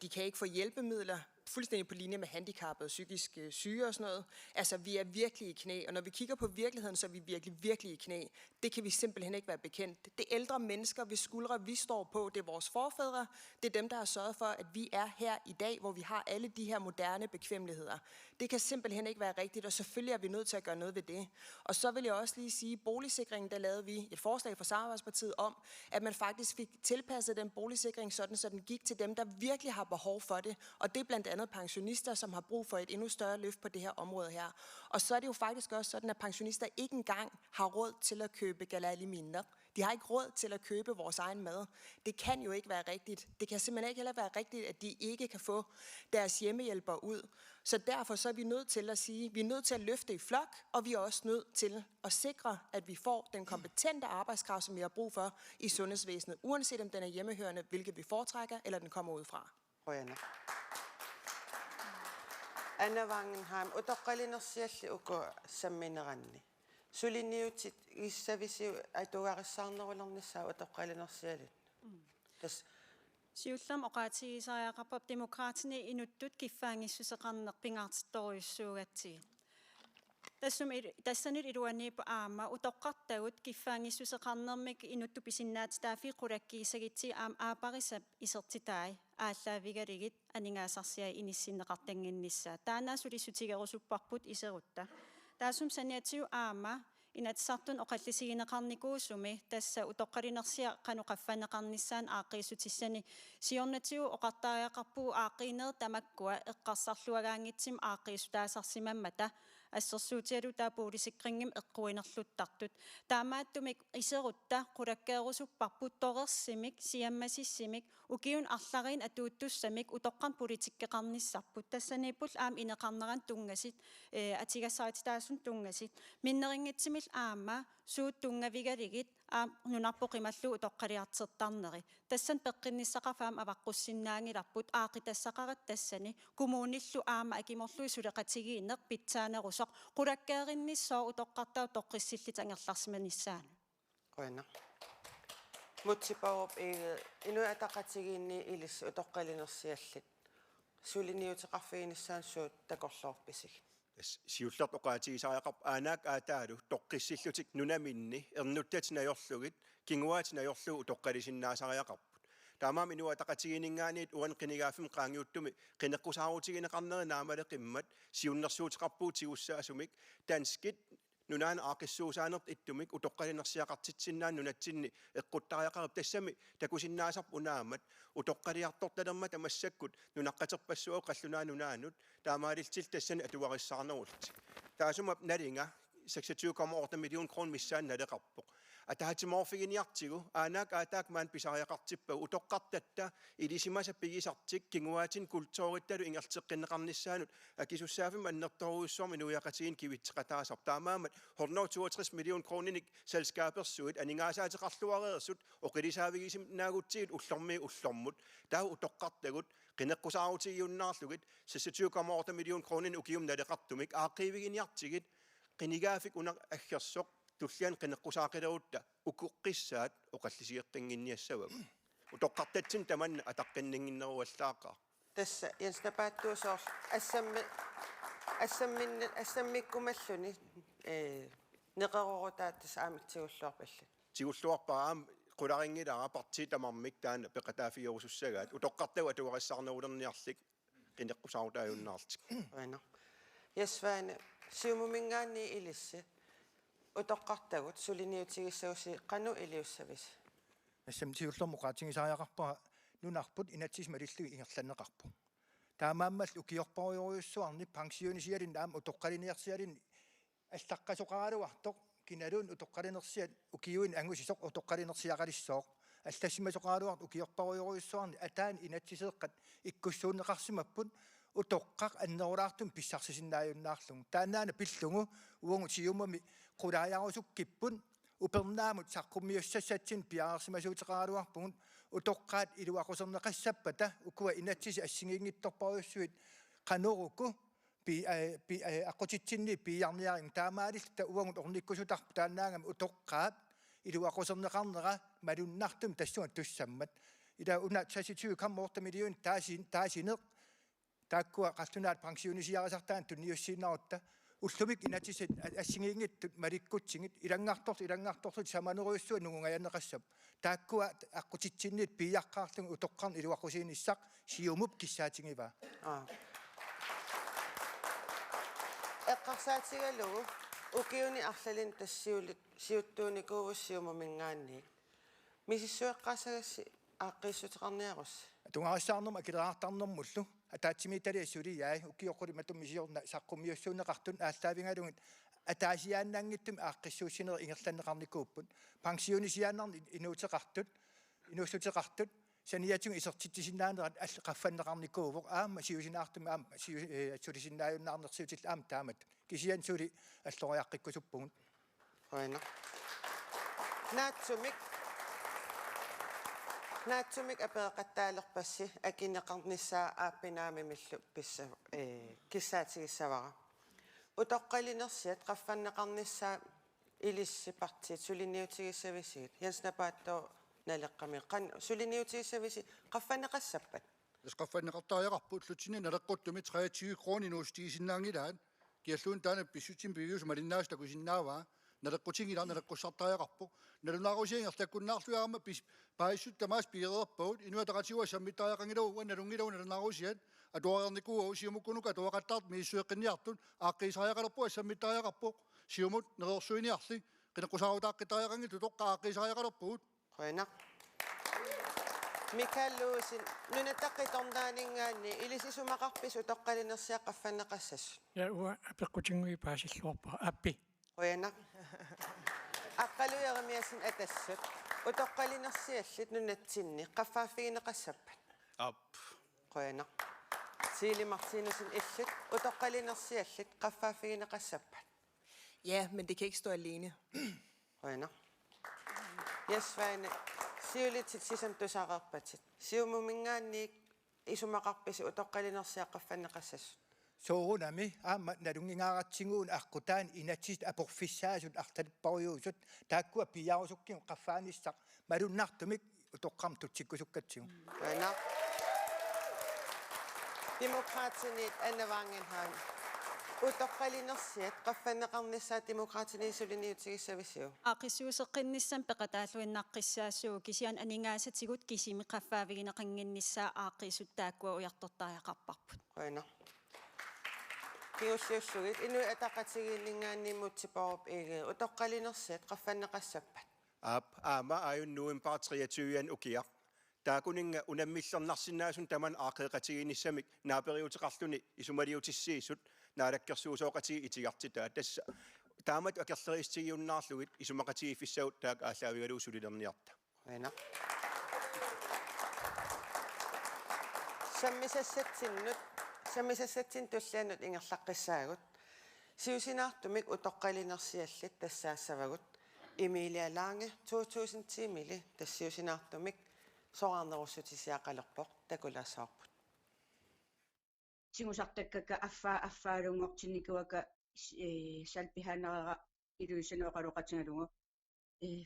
De kan ikke få hjælpemidler, fuldstændig på linje med handicappede, psykisk syge og sådan noget. Altså, vi er virkelig i knæ, og når vi kigger på virkeligheden, så er vi virkelig i knæ. Det kan vi simpelthen ikke være bekendt. Det er ældre mennesker, hvis skuldre vi står på, det er vores forfædre, det er dem, der har sørget for, at vi er her i dag, hvor vi har alle de her moderne bekvemmeligheder. Det kan simpelthen ikke være rigtigt, og selvfølgelig er vi nødt til at gøre noget ved det. Og så vil jeg også lige sige, boligsikringen, der lavede vi et forslag fra Samarbejdspartiet om, at man faktisk fik tilpasset den boligsikring sådan, så den gik til dem, der virkelig har behov for det. Og det er blandt andet pensionister, som har brug for et endnu større løft på det her område her. Og så er det jo faktisk også sådan, at pensionister ikke engang har råd til at købe galaliminner. De har ikke råd til at købe vores egen mad. Det kan jo ikke være rigtigt. Det kan simpelthen ikke heller være rigtigt, at de ikke kan få deres hjemmehjælper ud. Så derfor så er vi nødt til at sige, at vi er nødt til at løfte i flok, og vi er også nødt til at sikre, at vi får den kompetente arbejdskraft, som vi har brug for i sundhedsvæsenet, uanset om den er hjemmehørende, hvilket vi foretrækker, eller den kommer udefra. Anna Wangenheim, utoqqalinersialli uku sammineranni. Suliniutit issavisiu atuarissarnerulernissaa utoqqalinersialit. Tas Siullam oqaatigisariaqarpap demokraatini inuttut kiffaangissuseqarnerpingaartittoriussuugatsi. Tassanut iluaniipu aama utoqqartagut kiffaangissuseqarnermik inuttu pisinnaatitaafi qulakkiisagitsi aaparisap isertitaai ааllaavigaligit aningaasarsiai inissinneqartanginnissaa taanaasulisutigerusupparput iserutta taasum saniatiu aama inatsartun oqallisigineqarnikuusumi tassa utoqqalinersia qanuqaffaneqarnissaan aaqiisutissani siornatiu oqartaariaqarpuu aaqiineer tamakkua eqqarsarluagaangitsim aaqiisutaasarsimammata ассерсуутиалу таапуулисиккрингим эққуинерлуттартут таамааттумик исерутта қулаккеерусуппарпут торерсимик сиаммасиссимик укиун арларин атууттуссамик утоққан политиккеқарниссарпут тассаниппул аам инеқарнеран тунгасит атигассаатитаасун тунгасит миннерингитсимил аама суут тунгавигалигит нунарпоқималлу утоққалиартертарнери тассан пеққинниссақарфаам аваққуссиннаангиларпут аақитассақарат тассани кумууниллу аама акиморлуи сулеқатигииннеқ питсаанерусоқ қулаккееринниссоо утоққартаа тоққиссиллит ангерларсиманиссаана Quena. Mutsipaup inuataqatigiinni ilis utoqqalinersiallit. Suliniutiqarfiinissaan suut takorlorpisig. Siullert oqaatigisariaqarp aanaak aataalu toqqissillutik nunaminni ernuttatinayorlugit kinguaatinajorlugu toqqalisinnaasariaqarput taamaam inuataqatiginingaaniit uan qinigaafim qaangiuttumi qineqqusaaruutigineqarneri naamaleqimmat siunnersuutiqarpuutiussaasumik tanskit nunaan aaqissuusaanerт ittumik utoqqalinersiaqartitsinnaan nunatsinni eqquttariaqarip tassami takusinnaasarp unaamat utoqqaliartortalerma tamassakkut nunaqqaterpassuo qallunaa nunaanut taamaaliltil tassani atuarissarnerulti taasumap nalinga 26,8 million kron missaan naleqarpoq атаатиморфигиниартигу аанак аатаак маан писариақартиппагу утоққартатта илисимаса пигисартик кингуаатин культуоритталу ингертеққиннеқарниссаанут акисуссаафима аннерторуйуссуарми инуяқатигин кивитсеқатаасар таамаамат 162 миллион крониник селскааперсуит анингаасаатеқарлуареерсут оқилисаавигисим наагутсигит уллормии уллормут таа утоққартагут qinekkusaarutigiunnaarlugit 26,8 million kronin ukium naleqartumik aaqqiiviginiartigit qinigaaфик unaq aggersoq tullian qinekkusaaqilerutta ukuqqissaat oqallisiiqqinginniassavag utoqqartatsin tamanna ataqqinninginneruallaaqqa tassa yansnapaattuusoor assammikkumalluni neqerorutaattas aamitsigulluarpallu sigulluarpaa qularingilaa partiitamarmik taana peqataafiurusussagaat utoqqartagu atuaqassarnerulerniarlik qinekkusaarutaajunnaartik ana yasvaana siumumingaanni ilissi utoqqartagut suliniutigissagusi qanu iliussavis ассам тиуллэрму qaatigisariaqarpara нунарпут инатсисмалиллуги ингерланнеқарпу таамааммал укиорпаруйоруйуссуарни пансионисиалин наам утоққалиниарсиалин аллаққасоқаралуартоқ киналуун утоққалинерсиат укиуин ангусисоқ утоққалинерсиақалиссооқ аллассимасоқаралуарт укиорпаруйоруйуссуарни атаан инатсисеэққат иккуссуунеқарсимаппут утоққақ аннерулаартум писсарсисиннааюннаарлугу таанаана пиллугу уонгу тиумами qulaajarusukkippun upernaamut saqqummiussassaatsin piaarsimasuuteqaraaluarpugun utoqqaat iluaqusernеqassapпата ukua inatsisi assingiingittorparuussuit qanuruku aqutitsinni piiarniaring taamaalista uangut ornikkusutarpu taannaangam utoqqaat iluaqusernеqarnera malunnartum tassuat tussammat ila una 26,8 million taasineq taakkua qartunaat pensionisiarasartaan tunniussiinarutta ullumik inatisat assingiingittut malikkutsingit ilangartorlut samaneruussua nungungajanneqassap taakkua aqutitsinniit piiaqqaarlungu utoqqarn iluaqusiinissaq siumup kissaatingiva eqqarsaatigalugu ukiuni arlalin tassiulit siuttuunikuuvussiumumingaanni misissueqqaasagassi aaqqissuteqarniarus tungarissaarnerma kileraartarnermullu атаатсимиталиассули яи укиоққули матум мисиорна саққуммиуссуунеқартун ааллаавингалугит атаасиааннангиттум ааққиссуусинери ингерланнеқарникууппут пансионисиааннарни инуусутеқартут саниатуг исертитсиннаанерат алла қаффаннеқарникуувоқ аама сиусинаартум аама сулисиннааюннаарнерсиутил аама таамат кисиан сули аллориаққиккусуппугут оина Naatsumik apeeqattaalerpassi akineqarnissaa aappinaamimillu pissa kissaatigissavara utoqqalinersiat qaffanneqarnissaa ilissipartiit suliniutigissavisiit yansnapaatto naleqqami qan suliniutigissavisi qaffanneqassappat qaffanneqartaajaqarput lutsinni naleqquttumit 23 krooninuustigisinnaangilaat kialluun taana pissutsin pivius malinnaas takusinnaavaa naleqqutingilar naleqqussartaajaqarpu nalunaarusiingertakkunnaarluarama paissut tamaas piireerpaut inuataqatiua sammittaajaqangilau nalungilau nalunaarusiat atuariarnikuua siumukkunuka atuaqattaart miissueqqinniartun aaqqiisariaqalerpu sammittaajaqarpu siumut nereersuiniarli qineqqusaaruutaaqqitaajaqangi tutoqqa aaqqiisariaqalerpuut qoinaq Mikalluusin nunataqitornaaningaanni ilisisumaqarpis utoqqalinersiaq qaffanneqassas ja ua apeqqutingui paasilluarpa appi qoinaq aqqaluerimiasin atassut utoqqalinersiallit nunatsinni qaffaafigineqassappat up qoinaq siilimarsiinusin illut utoqqalinersiallit qaffaafigineqassappat Ja, men det kan ikke stå alene. qoinaq yasvaani siulitit sisamtusaqarpatit siumumingaanni isumaqarpisi utoqqalinersiaq qaffanneqassas soorunami aama nalungingaaratsinguun aqqutaani inatsit aporfissaasut artalipparujuusut taakkua piiarusukkiu qaffaanissaq malunnartumik utoqqarmtutsikkusukkatsigu qoinaq demokraatiniit annavangenhaan utoqqalinersiat qaffanneqarnissaa demokraatiniisuliniutigissavisiu aaqissuuseqqinnissan peqataalluinnaqqissaassuu kisian aningaasatigut kisimi qaffaavigineqanginnissaa aaqqiisuttaakkua ujartortaajaqarparput qoinaq kiulluussugit inu ataqatigiinningaannimutsiporup ige utoqqalinersiat qaffanneqassappat aama ajunnuin patriatuian ukiaq taakuninga unammillernarsinaassun taman aaqeeqatigiinissamik naaperiuteqarluni isumaliutissiisut naalakkersuusooqatigi itigartitaa tassa taamat akerleristigiunnaarlugit isumaqatigiffissagut taak ааllaавигалуу сулилерниарта. Bueno. Sammisasatsin tullaanut ingerlaqqissaagut. Siusinaartumik utoqqalinersiallit tassaassavagut. Emilia Lange 2010 tassiusinaartumik soarnerussutisiaqalerpoq takulasaarput. Singusartakkaka affaalungortinikuaka salpihanerera iluisanuoqaluqatingalungu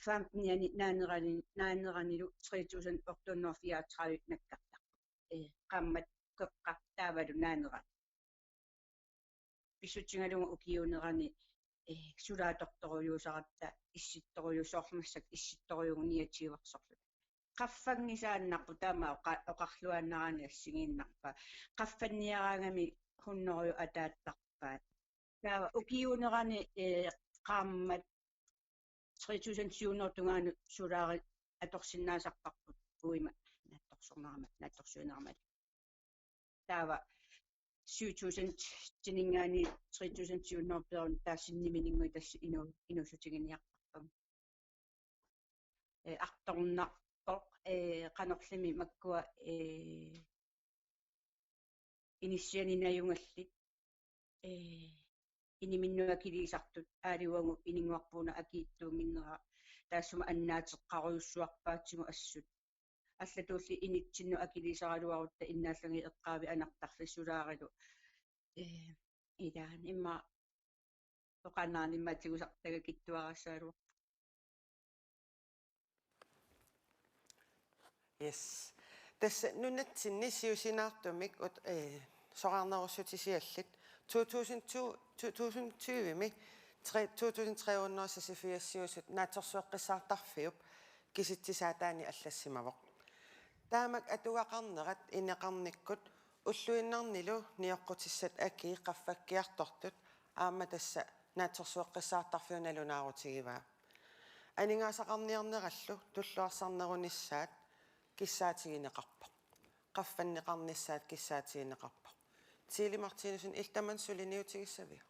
famniani naaneranilu 3834 nakkarta qammat qaqqattaavalu naanerat pissutsingalungu ukiunerani sulaatortorujuusaqatta issittorujusormassak issittorujugu niatiuarsorlu qaffangisaannarpu taama oqarluannarani assingiinnarpa qaffanniaraangami hunnoruju ataattarpaat taava ukiunerani qaammat 3700 sulaari atorsinnaasarparput uima naattorsuunaramat taava 7000 tiningaani 3700 perun taassinnimininngui tassi inussutiginiarparpam artornarpoq qanorlimi makkua inissianinajungallit iniminnuakiliisartut aaliuangu ininguarpuuna akiittuunginnera taassuma annaatеққарuyussuarpaatigu assut аллатуулли инитсинну акилисараluarutta иннааллаги эққаави анартарлиссулаариlu идаан имма тоқанаанимматигусартага киттуарассаалу. Yes. Tässä nunatsinni siusinaartumik soqarnerussutisiallit 2020 2384 siusut naatorsueqqissaartarfiup kisittisaataani аллассимавоq taamak atugaqarnerat ineqarnikkut ulluinnarnilu niorqutissat aki qaffakkiartortut aamma tassa naatorsueqqissaartarfiunalunaarutigivaa aningaasaqarniarnerallu tulluarsarnerunissaat kissaatigineqarpoq qaffanneqarnissaat kissaatigineqarpoq Tilly Martinussen iltaman suliniutigissavia.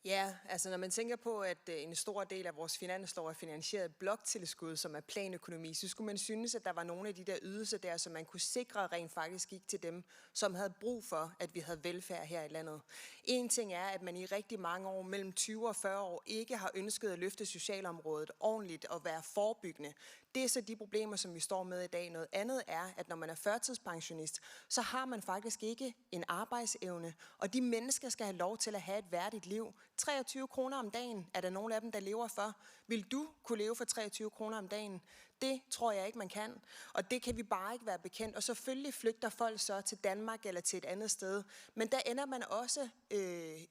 Ja, altså når man tænker på, at en stor del af vores finanslov er finansieret bloktilskud, som er planøkonomi, så skulle man synes, at der var nogle af de der ydelser der, som man kunne sikre rent faktisk gik til dem, som havde brug for, at vi havde velfærd her i landet. En ting er, at man i rigtig mange år, mellem 20 og 40 år, ikke har ønsket at løfte socialområdet ordentligt og være forebyggende. Det er så de problemer, som vi står med i dag. Noget andet er, at når man er førtidspensionist, så har man faktisk ikke en arbejdsevne, og de mennesker skal have lov til at have et værdigt liv. 23 kroner om dagen er der nogle af dem, der lever for. Vil du kunne leve for 23 kroner om dagen? Det tror jeg ikke, man kan, og det kan vi bare ikke være bekendt. Og selvfølgelig flygter folk så til Danmark eller til et andet sted. Men der ender man også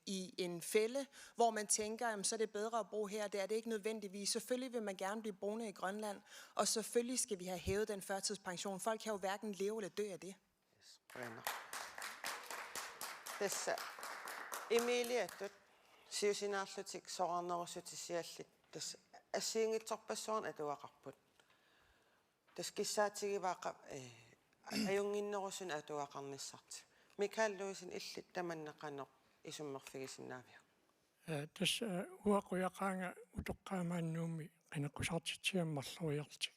i en fælde, hvor man tænker, jamen, så er det bedre at bo her. Det er det ikke nødvendigvis. Selvfølgelig vil man gerne blive boende i Grønland, og selvfølgelig skal vi have hævet den førtidspension. Folk kan jo hverken leve eller dø af det. Tässä Emilia siusinaarlutik soqarnerussutisiallit tässä assiingitsorpassuarn atuaqarput tas kissaatigivaaqqa ajunginnerusun atuaqarnissart Mikael Luisin illit tamanneqanoq isummerfigisinnaavia tässä uaquyaqaanga utoqqaamaannuumi qinaqqusartitsiammarluiartik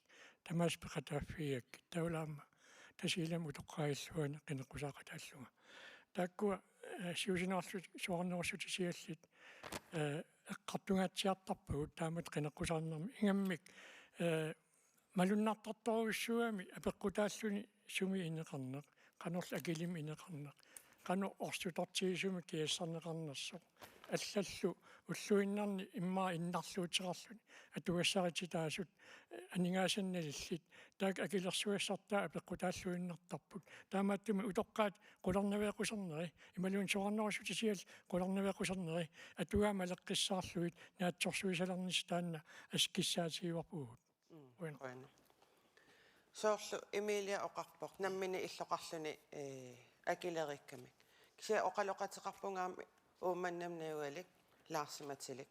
tamaaspeqataafiak taulaama tasiilam utoqqaailluani qinaqqusaqataalluga taakkua siusinaarlut soqarnerussutisiallit eqqartungaatiartarpugut taamat qinaqqusarnermi ingammik malunnartartoruissuami apeqqutaalluni sumi ineqarneq qanorl akilim ineqarneq qanu orsutortigisumi kiassarneqarnersoq аллаллу уллуиннарни иммаа иннарлуутеқарлуни атугассарититаасут анигаасанналиллит таак акилерсуассартаа апеққутааллуиннартарпут таамааттуми утоққаат қуларнавеқусернери ималуун соқарнерусутисиал қуларнавеқусернери атугаама леққиссаарлуит наатсорсуисалернис таанна аскиссаатигиварпугут уин соорлу Эмилия оқарпоқ наммини иллоқарлуни акилерикками кися оқалоқатеқарпунгаами ууманнамнауалик лаарсиматилик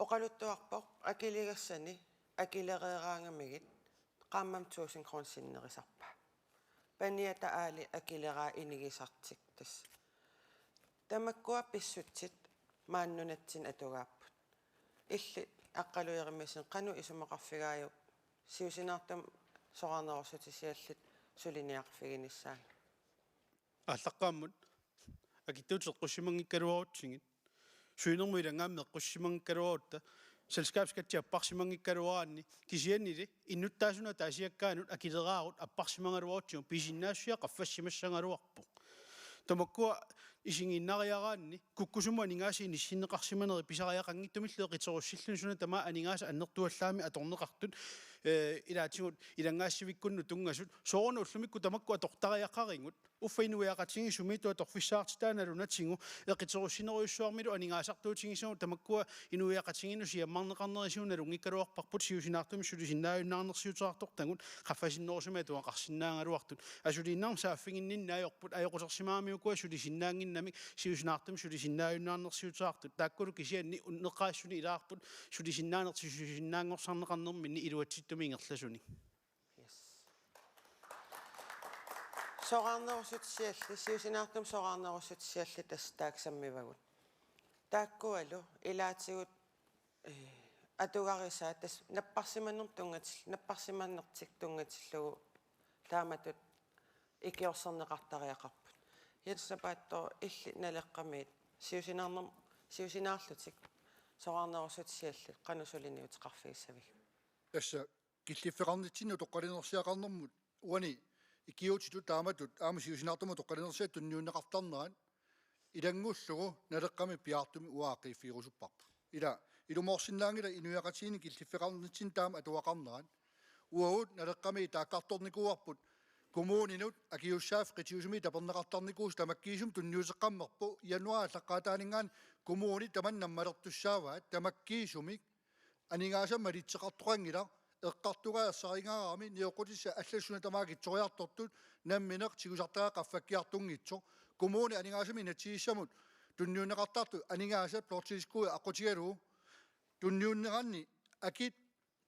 оқалуттуарпоқ акилигассани акилереераангамигит qaamam 1000 kroon sinnerisarpa paniata aali akilera inigissartik tas tamakkua pissutsit maannunatsin atugaapput илли аққалуериммисин қану исумақарфигаaju сиусинаартам соқарнерусутисиаллит сулиниақфигиниссаа аллаққааммут акиттуутеққуссимангиккалуарутсигит суинерму илангааммеққуссимангиккалуарутта selskabskatsi apparsimangikkaluaraanni kisiannili innuttaasuna taasiakkaanut akileraarut apparsimangaluarutsigu pisinnaassuya qaffassimassangaluarpoq tamakkua isinginnariaraanni kukkusuma aningaasi nissinneqarsimaneri pisariaqanngittumillee qiterussillun suna tama aningaasa annertuallaami atorneqartut ilaatigut ilangaassivikkunnu tungasut sooruna ullumikku tamakku atortariaqaringut uffinuiaqatsingi sumitu atorfissaartitaanalunatigu eqiterussineruissuarmilu aningaasartuutigisuu tamakkua inuiaqatsinginnu siammarneqarnerisuuna lungikkaluarparput siusinaartumi sulisinnaayunnaarnersiuterartortangut qaffasinnerusuma tuaqarsinnaangaluartut asuliinnaarm saaffinginninnaajorput ajoqusarsimaamiukua sulisinnaanginnamik siusinaartum sulisinnaayunnaarnersiuterartut taakkulu kisianni unneqqaassuni ilaarput sulisinnaanерти sulisinnaangorсарнеқарнерминни илуатситтуми ингерласуни соқарнерусутсиалли сиусинаартум соқарнерусутсиалли тастааксаммивагут тааккуалу илаатигут атугарисаа тас наппарсиманнер тунгатил наппарсиманнертик тунгатиллугу тааматут икиорсернеқартариақарпут яссапаатто илли налеққамиит сиусинаарлутик соқарнерусутсиалли қанусулиниутеқарфигиссавиг тасса киллиффеқарнитсинну тоққалинерсиақарнэрмут уани икиутиту тааматут аама сиусинаартума тоққалинерсиа тунниуннеқартарнеран илангуллугу налеққами пиаартуми уаақиффиирусуппарпу ила илумоорсиннаангила инуяқатиини киллиффеқарнитсин таама атуақарнеран уагут налеққами тааққарторникуарпут коммуунинут акиуссаaf qitiusumi тапернеқартарникуус тамаккиисум тунниусеққаммерпу януаа лаққаатаанингаан коммууни таманнаммалертуссааваат тамаккиисумик анингаасамма литсеқартоқангила эққартугаерсарингаарами ниоқутисса аллассуна тамаагитсориартортут намминеқ тигусартаа қаффаккиартунгитсо коммууни анингаасами натигиссамут тунниуннеқартарту анингааса плортисикуя аққутигалу тунниуннеранни акит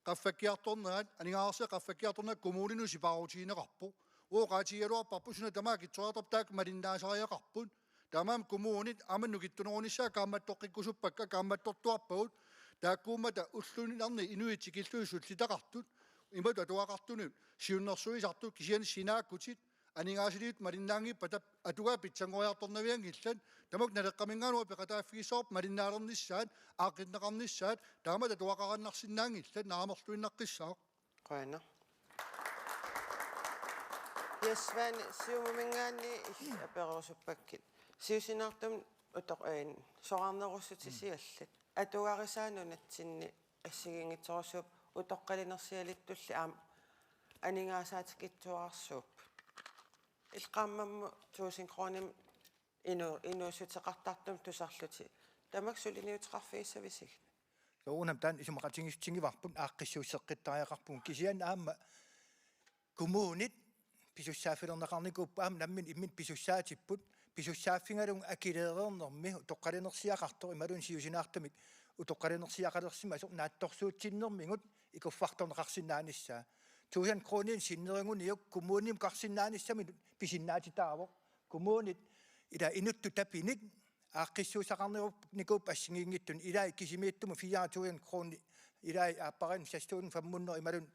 қаффаккиарторнерат анингаарсе қаффаккиарторна коммуунину сипаарутиинеқарпу уоқаатигалуарпарпу суна тамаагитсориартортаак малиннаасариақарпут тамаам коммуунит аманнукиттунерунissaа каамматтоққиккусуппакка каамматтортуарпагут тааккуумата уллунинарни инуитикиллуисуллитақартут имату атуақартунут сиуннерсуисартут кисиани синааккутит анингаасилиит малиннаангиппата атугаа питсангориарторнавиангиллат тамак налеққамингаануа пеқатааффигисоорп малиннаалерниссаат аақиннеқарниссаат таамата туақараннарсиннаангиллат наамерлуиннаққиссаа қойна ясвани сиумумингаани аперусуппаккит сиусинаартум утоқаин соқарнерусутисиаллат атугарисаанунатсинни ассигингитсорусууп утоққалинерсиалиттулли аам анингаасаатикитсуарсууп илқааммамму туусинкроним инуусутеқартартум тусарлути тамак сулиниутеқарфигиссависиг соонам таан исумақатингиссингиварпут ааққиссуиссеққиттариақарпун кисиан аама коммуунит писуссааффилернеқарникууппа аама наммин иммит писуссаатиппут писуссааффингалун акилеернэрми тоққалинерсиақартор ималун сиусинаартамик утоққалинерсиақалерсима асо наатторсуутсиннэрмигут икуффарторнеқарсинааниссаа туусан кронин синнерингуниук коммууним қарсинааниссами писиннаатитаавоқ коммуунит ила инутту тапиник ааққиссуусақарнеруп никууп ассигингиттун илаа кисимииттума 400 крони илаа ааппарин састуун фаммуннер ималун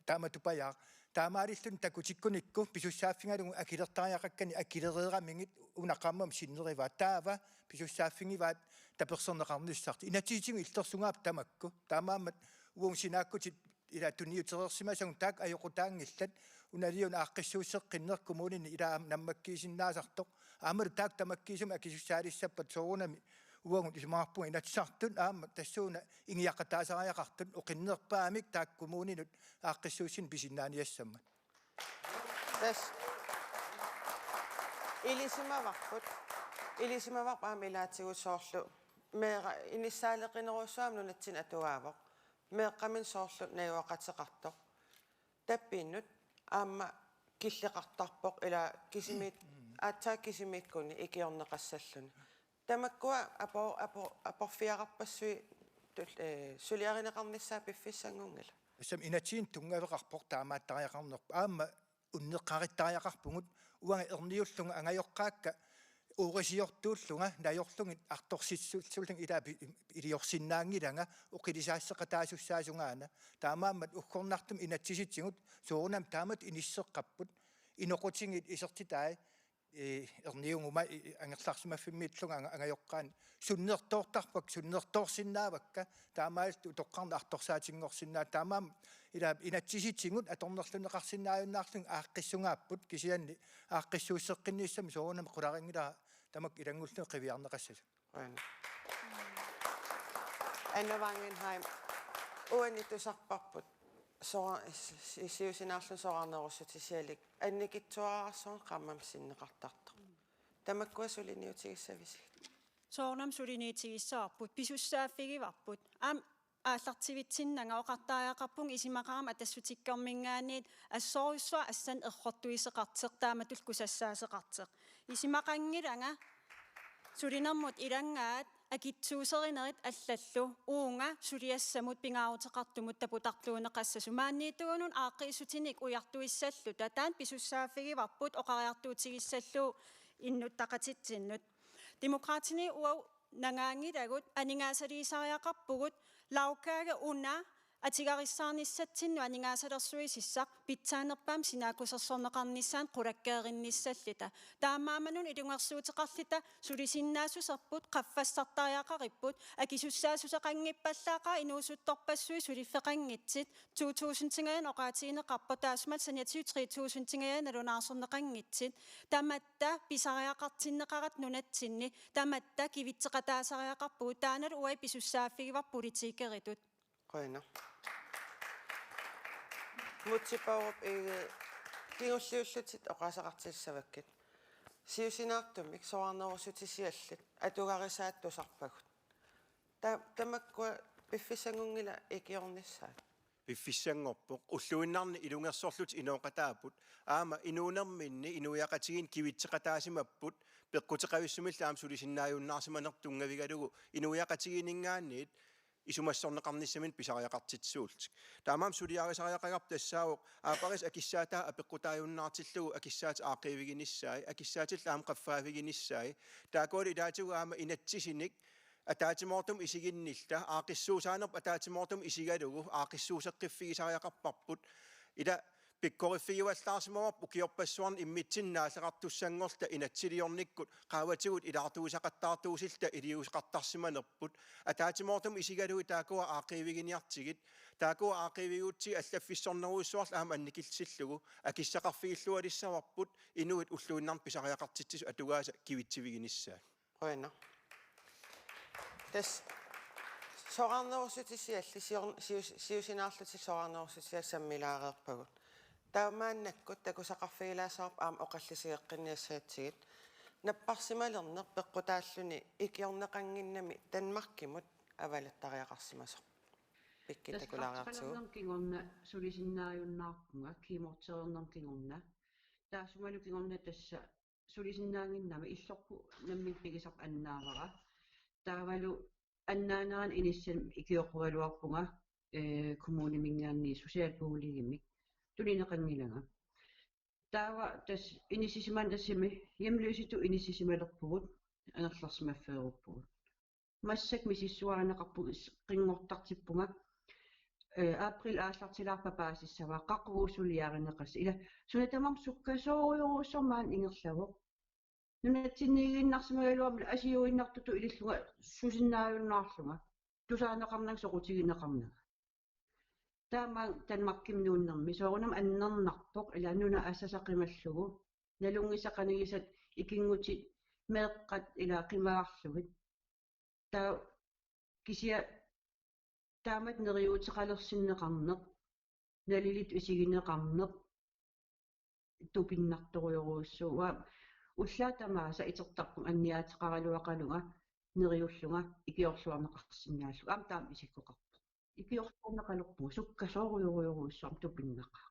тааматупаяа таамаалиллун такутиккуникку писуссааффингалугу акилертариақаккани акилереерамингит унаққаммам синнериваа таава писуссааффингиваат таперсернеқарниссарти инатиитигу иллерсунгаап тамакку таамаамат уунсинааккутит ила туниутерерсимасагун таак аёқутаангиллат уналиун ааққиссуусеққиннер коммуунини илаа наммаккиисиннаасартоқ аамалу таак тамаккиисума акисуссаалиссаппат соорунами уангут исмаарпуга инатсартут аама тассууна ингиаққатаасариақартут оқиннерпаамик таак коммуунинут ааққиссуусин писиннааниассамма тас илисимаварпут аамилаатигусоорлу меэра иниссаалеқинеруссуам нунатсин атугаавоқ меэққамин соорлу наюақатеқартоқ таппииннут аама киллеқартарпоқ ила кисимит аатсаа кисимиккуни икиорнеқассаллуни тамаккуа апорфиараппассуи сулиаринеқарниссаа пиффиссангунгала сам инатсиин тунгавеқарпоқ таамааттариақарнерпа аама уннеққариттариақарпугут уанга ерниуллунга ангайоққаакка uurisiortuulluga najorlungit artorsissuulsuling ila iliorsinnaangilanga uqilisaasseqataasussaasungaana taamaammat uggornartum inatsisitsingut suurunam taamat inisseqqapput inoqutingit isertitai erniunguma angerlarsimaffimmillunga angajoqqaan sunnertoortarpak sunnertoorsinnaavakka taamaaltu toqqarna artorsaatingorsinnaa taamaam ila inatsisitsingut atornerluneqarsinnaajunnaarlung aaqqissungaapput kisianni aaqqissuusseqqinniissam suurunam qularingila tamak ilangullu qiviarneqassala Bueno. Anna Wangenheim, uanitusarparput siusinаарlu soarnerussutisialik annikitsuararsoon qammam sinneqartarta. Tamakkua suliniutigissavisi. Soornam suliniitigissaarput pisussaaffigivarput ааллартивитсиннага оқартааяқарпун исимақарама тассутиккермингаанниит ассоруссуа ассан еррортуисеқартеқ тааматул кусассаасеқартеқ исимақангилага сулинермут илангаат акитсуусеринерит аллаллу уунга сулиассамут пингаарутеқартумут тапутартуунеқасса сумаанниитуунун ааққиисутиник уяртуиссаллу татаан писуссааффигиварпут оқариартуутигиссаллу иннуттақатитсиннут демократини уау нангаангилагут анигаасалиисариақарпугут лаукаага уна атигарissаарниссатсинну анигаасалерсуисиссақ питсаанерпаам синаакусерсорнеқарниссаан қулаккааринниссаллита таамааманун илунгерсуутеқарлита сулисиннаасусерпут қаффассартариақариппут акисуссаасусеқангиппаллаақаа инуусутторпассуи сулиффеқангитсит 2000-тингаан оқаатиинеқарпа таасмат саниатиу 3000-тингаан алунаарсернеқангитсит таматта писариақартиннеқарат нунатсинни таматта кивитсеқатаасариақарпугут таанал уай писуссааффигивар политикеритут Qønner. Mutipaurup kiulliullutit oqasaqartissavakkit. Siusinaartumik soarnerussutisiallit atugarisaattusarpagut. Tamakkua piffissangungila ikiornissaat. Piffissangorpuq ulluinnarni ilungersorlut inooqataaput aama inuunerminni inuiaqatigin kivitseqataasimapput peqqutеqavissumillam sulisinnaajunnaarsimanertungavigalugu inuiaqatiginingaanniit isumassorneqarnissamin pisariaqartitsuultik taamaam suliarisariaqagap tassaavuq aaparis akissaataa apeqqutaajunnaartillugu akissaat aaqiiviginissai akissaatillam qaffaaviginissai taakuali ilaatigu aama inatsisinik ataatimoortum isiginnilta aaqissuusaanerp ataatimoortum isigalugu aaqissuuseqqifigisariaqarparput ila pikkoriffigiuallaarsimawap ukiorpassuarn immitsinnaallaqartussangorta inatsiliornikkut qaawatigut ilaartuusaqattaartuusilta iliusqartarsimanerput ataatimoortum isigalugu taakua aaqiiviginiartigit taakua aaqiiviguutsi allaffissorneruussuarl aama annikilsillugu akissaqarfigillualissavarput inuit ulluinnarn pisariaqartittisu atugaasa kivitsiviginissaa Qønner. Tas soarnerussutisialli siusinaarlutik soarnerussutiassammilaaqerpagut. Taamaannakkut takusaqarfigilaasarp aam oqallisigeqqinniassaatigit napparsimalerner peqqutaalluni ikiorneqanginnami Danmarkimut avalattariaqarsimasoq pikkitakulariartugu sulisinnaajunnaarpunga kiimorteriernarkingorna taasumalukingorna tassa sulisinnaanginnama illorpu nammit pigisaq annaavara taavalu annaaneran inissan ikioqqualuarpunga kommunimingaanni socialboligimmik tulineqangilaga taava tas inissisiman tassimi yamluisitu inissisimalerpugut anerlarsimafferuppugut масsak misissuaranaqarpugis qingortartippunga april aallartilaarpa paasissavaa qaqqugussuliaarineqas ila sunatamam sukkasooruussormaan ingerlavuq nunatsinniginnarsimagaluarmula asiuinnartutu ilillunga susinnaajunnaarlunga tusaaneqarnang soqutigineqarnaga taama Danmarkimnuunnermi soorunam annernarpoq ila nuna assasaqimallugu nalungisaqanigisat ikinguti meeqqat ila qimaarlugit ta kisia taamat neriuteqalersinneqarneq nalilit usigineqarneq tupinnartoruyoruussuwa уллаатамааса итертарпун анниаатеқаралуақалунга нериуллунга икиорлуарнеқарсинааллу аам таам исиккоқарпу икиорлуарнеқалерпу суккасооруйоруйоруussуам тупиннақаа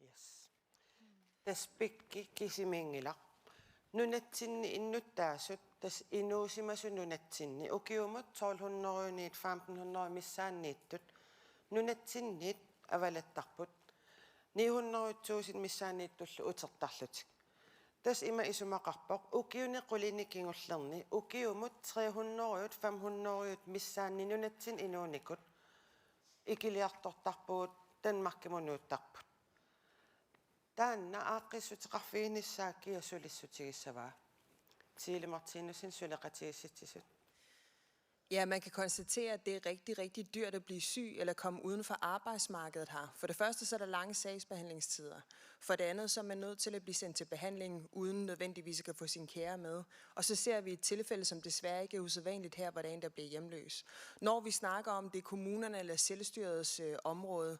Yes. Tas pikki kisimingila nunatsinni innuttaasut tas inuusimasu nunatsinni ukiumut 1200-niit 1500 missaanniittut nunatsinniit avalattarput 900,000 missaanniittullu utertarlutik Tas ima isumaqarpoq ukiuni qulinikingullerni ukiumut 300-yut 500-yut missaanninunatsin inuunikut ikiliartortarpugut Danmarkimunuuttarput. Taanna aaqqissutiqarfiinissaakki asulissutigissavaa. Tile Martinussen suleqatigisitsisut. Ja, man kan konstatere, at det er rigtig, rigtig dyrt at blive syg eller komme uden for arbejdsmarkedet her. For det første så er der lange sagsbehandlingstider. For det andet så er man nødt til at blive sendt til behandling, uden nødvendigvis at kan få sin kære med. Og så ser vi et tilfælde, som desværre ikke er usædvanligt her, hvor der er en, der bliver hjemløs. Når vi snakker om det kommunerne eller selvstyrets område,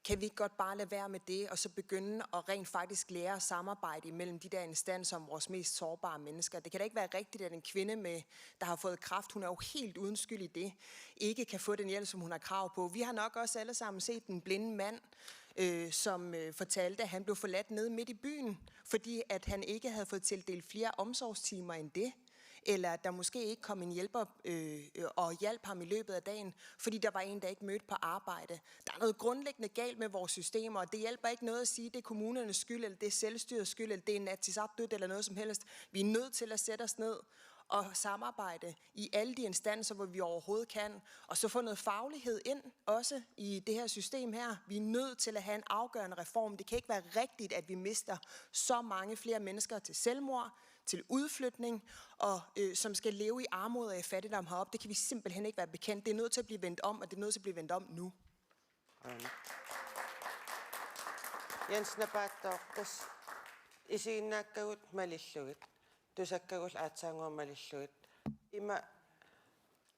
kan vi ikke godt bare lade være med det, og så begynde at rent faktisk lære at samarbejde imellem de der instanser om vores mest sårbare mennesker. Det kan da ikke være rigtigt, at en kvinde, der har fået kræft, hun er jo helt uden skyld i det, ikke kan få den hjælp, som hun har krav på. Vi har nok også alle sammen set den blinde mand, som fortalte, at han blev forladt nede midt i byen, fordi at han ikke havde fået tildelt flere omsorgstimer end det. Eller at der måske ikke kom en hjælper og hjalp ham i løbet af dagen, fordi der var en, der ikke mødte på arbejde. Der er noget grundlæggende galt med vores systemer, og det hjælper ikke noget at sige, at det er kommunernes skyld, eller det er selvstyrets skyld, eller det er Inatsisartut eller noget som helst. Vi er nødt til at sætte os ned og samarbejde i alle de instanser, hvor vi overhovedet kan, og så få noget faglighed ind, også i det her system her. Vi er nødt til at have en afgørende reform. Det kan ikke være rigtigt, at vi mister så mange flere mennesker til selvmord, til udflytning, og som skal leve i armod og i fattigdom heroppe. Det kan vi simpelthen ikke være bekendt. Det er nødt til at blive vendt om, og det er nødt til at blive vendt om nu. Jens Nabaattortas isiginnaakkagut malillugit tusakkagul aatsaanguammalillugit ima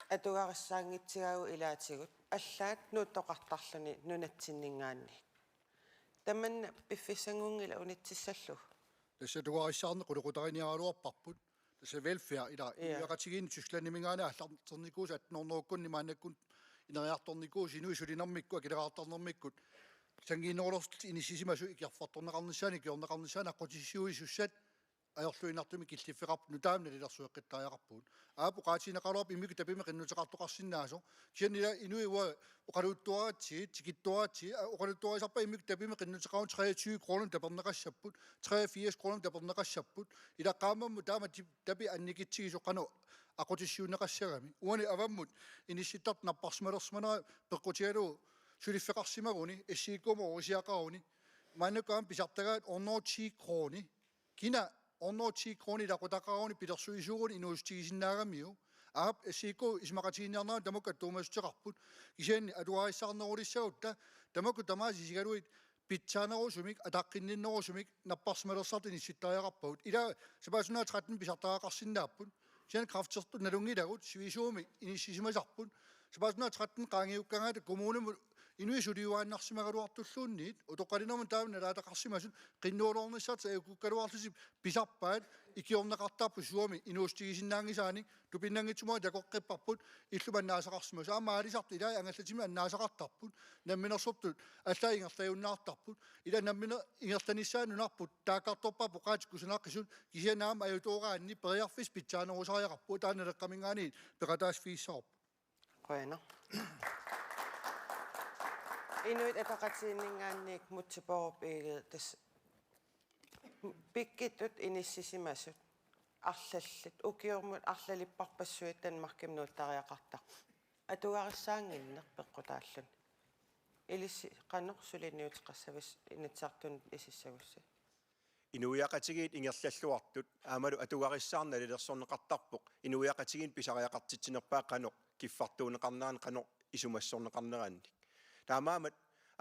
atugarissaangitsigagu ilaatigut allaat nuuttoqartarluni nunatsinningaanni tamanna piffissangungila unitsillallu Tässä tuaissaarne quluqutariниаруарпарпут tässä welfare ila iaqatigin Tyskland-nimingaana аллартерникуус атнорнеруккун нимаанаккун инериарторникуус инуисулинэрмикку акилераартарнэрмиккут сангиинерулерт инисисимасу икиарфарторнеқарнissaани киорнеқарнissaани аққутиссиуисуссат ajorluinartumi killiffiqarpu nutaamna lilersueqqittariaqarpuut aapu qaatineqaluarp immiku tapime qinnuteqartoqarsinnaaso kianila inuiwa uqaluttuaratsi tikittuaratsi uqaluttuarisarpa immiku tapime qinnuteqarun 23 kroner taperneqassapput 83 kroner taperneqassapput ilaqqaamammu taama tapi annikitsigisoqanu aqutissiunneqassagami uani avammut inissitart napparsmalersimana peqqutialu suliffiqarsimaguni issiikkumu usiaqaruni maannukaam pisartagaat 110 kroner kina 110 kroner der qutaqaruni pilersuisuurun inuustigisinnaagamiu aap siiko ismaqatiinniarnaa tamukka tuumastiqarput kisianni atuarissarnerulissagutta tamukku tamaasisigaluit pitsanerusumik ataqqinninnerusumik napparsmalersartini sittariaqarpagut ila sapaasunaa 13 pisartaraaqarsinnaapput sian kraftertut nalungilagut sivisuumi inissisimasarput sapaasunaa 13 qaangiukkangaata kommunemu inuisuliuaannarsimagaluartulluunniit utoqqalinermun taamna laataqarsimasut qinnuulornissart eukukkaluarlusip pisarpaat ikiorneqartaarpu suami inuustigisinnaangisaani tupinnangitsumua takoqqipparput illumannaasaqarsimas aamaalisartu ilaa angallatimi annaasaqartarput namminersortut allaa ingerlajunnaartarput ila namminer ingerlanissaanunarput taakkartorpaapu qaatikkusunaaqqisun kisianaama ajutuuraanni periarfis pitsaanerusariaqarpu taanaleqqamingaani peqataasfiissarp qoyana inuit ataqatiinningaanniik mutsiporupiigit tas pikkitut inissisimasut arlallut ukiormut arlalipparpassuit Danmarkimnuuttariaqarta atugarissaanginner peqqutaallun ilissi qanor suliniutiqassavas initsartun isissagussi inuiaqatigit ingerlalluartut aamalu atugarissaarnalilersorneqartarpoq inuiaqatigin pisariaqartitsinerpaa qanoq kiffartuuneqarnaan qanoq isumassorneqarnerannik taamaamat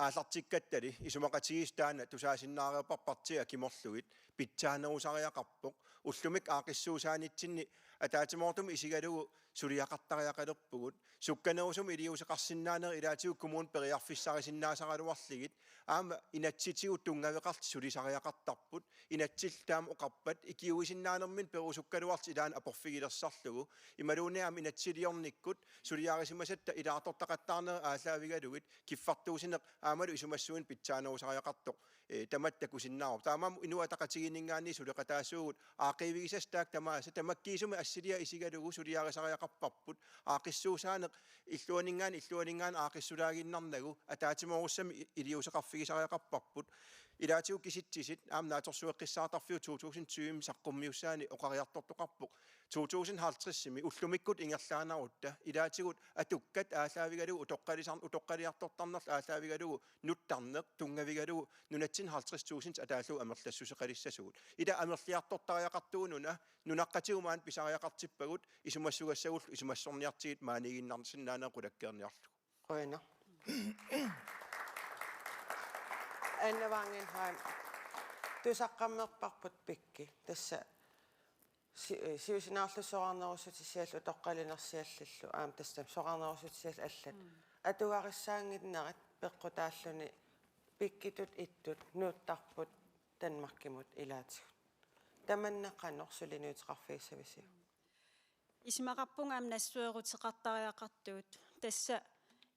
aallartikkattali isumaqatigiis taana tusaasinnaariuparpartia kimorlugit pitsaanerusariaqarpoq ullumik aaqissuusaanitsinni ataatimoortum isigalugu suliaqartariaqalerpugut sukkanerusum iliuseqarsinnaaner ilaatigu kommun periarfissarisinnaasaqaluarligit aama inatsitigu tungaveqart sulisariaqartarput inatsil taam oqarpat ikiuisinnaanermin perusukkaluart ilaan aporfigilersarlugu imaluuniam inatsiliornikkut suliaarisimasatta ilaatortaqattaarner aalaavigalugit kiffartuusineq aamalu isumassuin pitsaanerusariaqartoq tamattakusinnaarup taamam inuataqatiginingaanni suliqataasuugut aaqiivigisastaak tamaasa tamakkiisumi assilia isigalugu suliaarisariaqarparput aaqissuusaaneq illuaningaan aaqissulaaginnarnagu ataatimorussami iliuseqarfigisariaqarparput Ilaatigu kisittisit aamnaatorsueqqissaartarfiu 2020 saqqummiussaani oqariartortoqarpuq 2050-simi ullumikkut ingerlaanarutta ilaatigut atukkat aalaavigalugu utoqqaliartortarnerl aalaavigalugu nuttarneq tungavigalugu nunatsin 50,000 ataallu amerlassuseqalissasugut ila amerliartortariaqartuununa nunaqqatigumaan pisariaqartippagut isumassugassagul isumassorniartigit maaniginnarsinnaanaqulakkeerniarlu Qoina. Anna Wangenheim. Tusaqqammerparput pikki. Tässä siusinaarlusoarnerusutisiallu toqqalinersiallallu aam tässä soarnerusutisiall allat. Atuarissaanginnerat peqqutaalluni pikkitut ittut nuuttarput Danmarkimut ilaatigut. Tamanneqanorsulinuutiqarfiissavisi. Ismaqarpungaam nassuerutiqartariaqartuut tassa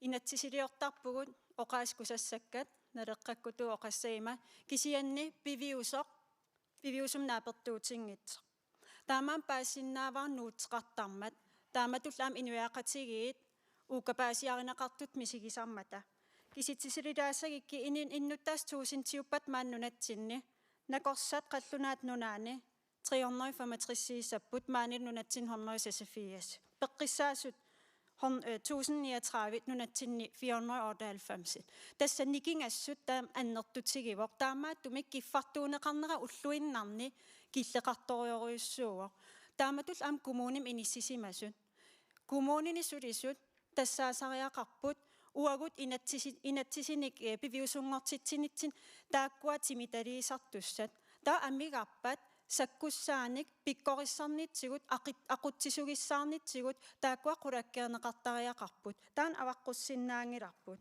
inatsisiliortarpugut oqaaskusassakkat naleqqakkutu oqassaiima kisianni piviusum naapertuutiнгит таамаан паасиннааварнуутеқартармат тааматуллаам инуяақатигиит уукапаасиаринеқартут мисигисармата киситсисилилаассагикки иннуттаас туусинтиуппат мааннунатсинни накорсаат қаллунаат нунаани 365 маанил нунатсин 184 пеққиссаасут 1039 нунатсинни 498 тасса никингассут таам аннертутигивоқ таамааттумик киффартуунеқарнера уллуиннарни киллеқарториориуссууа тааматул аам коммуним иниссисимасут коммунини сулисут тассаасариақарпут уагут инатсисиник пивиусунгортитсинитсин тааккуа тимиталиисартуссат таа аммигаарпат саккуссааник пиккориссарнитсигут aqutsisugissаарнитсигут тааккуа qulakkeerneqartariaqarput таан аваққуссиннаангиларпут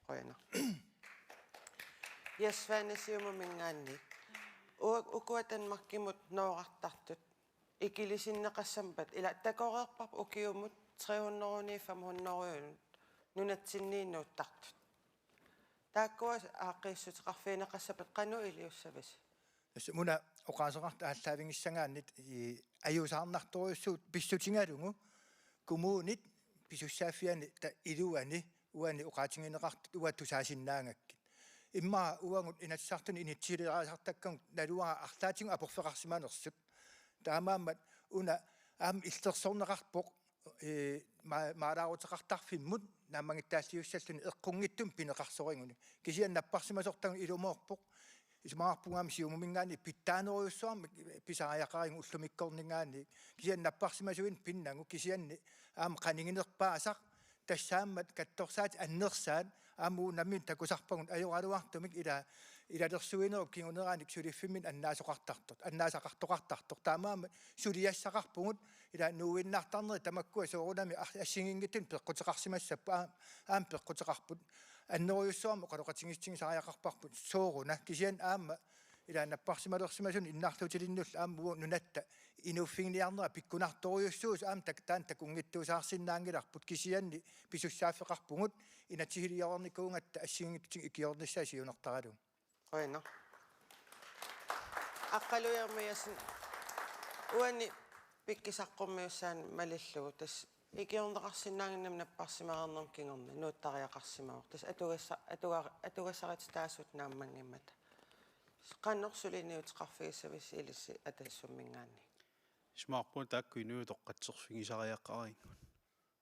Qoina. Ясванасиумумингаанни укуатанмаркимут ноорартартут икилисиннеқассампат ила такореерпап укиумут 300 500 нунатсиннииннууттартут тааккуа аақиссутеқарфиинеқассапат қану илиуссавис муна оqaasеқарт ааллаавингиссангааннит аюусаарнарторюссуут писсутингалугу коммуунит писуссааффиани та илуани уани оqaатингинеқартут уаттусаасиннаангаккит имма уангут инатсартуни инитсилераасартаккан налуара арлаатингу апорфеқарсиманерсут таамааммат уна аам иллерсорнеқарпоқ маалаарутеқартарфиммут наамангиттааллиуссаллуни эққунгиттум пинеқарсорингуни кисианнаппарсимасортагу илумоорпоқ исмаарпунгаами сиумумингаани питтаанориуссуарми писариақарин уллумиккорнингаани кисианнаппарсимасуин пиннагу кисианни аама қанингинерпаасақ тассааммат катторсаат аннерсаат аамуу наммин такусарпагун ajorалуартумик илалерсуинеруп кигунерааник сулиффиммин аннаасақартоқартартор таамаама сулиассақарпугут ила нууиннаартарнери тамаккуа соорунами ассигингиттун пеққутеқарсимассаппа аам пеққутеқарпут аннериуссуарми қалоқатингиссигисариақарпарпут сооруна кисиан аама ила наппарсималерсимасун иннаартутилиннулла ааммуу нунатта инуффигниарнера пиккунарториуссуус аам таан такунгиттуусаарсиннаангиларпут кисианни писуссааффеқарпугут инатсигилиорникуунгатта ассигингиттин икиорниссаа сиунертаралу Qoina. Аққалуйармиасин уани пиккисаққуммиуссаан малиллугу тас икиорнеқарсиннаангиннам наппарсимаарнерм кингорна нууттариақарсимаор тас атугассарит таасут нааммангиммата qannorsulinuutiqarfiissavisi ilissi atassummingaanni Smartphone taakku inuu toqqatserfingisariaqqaringu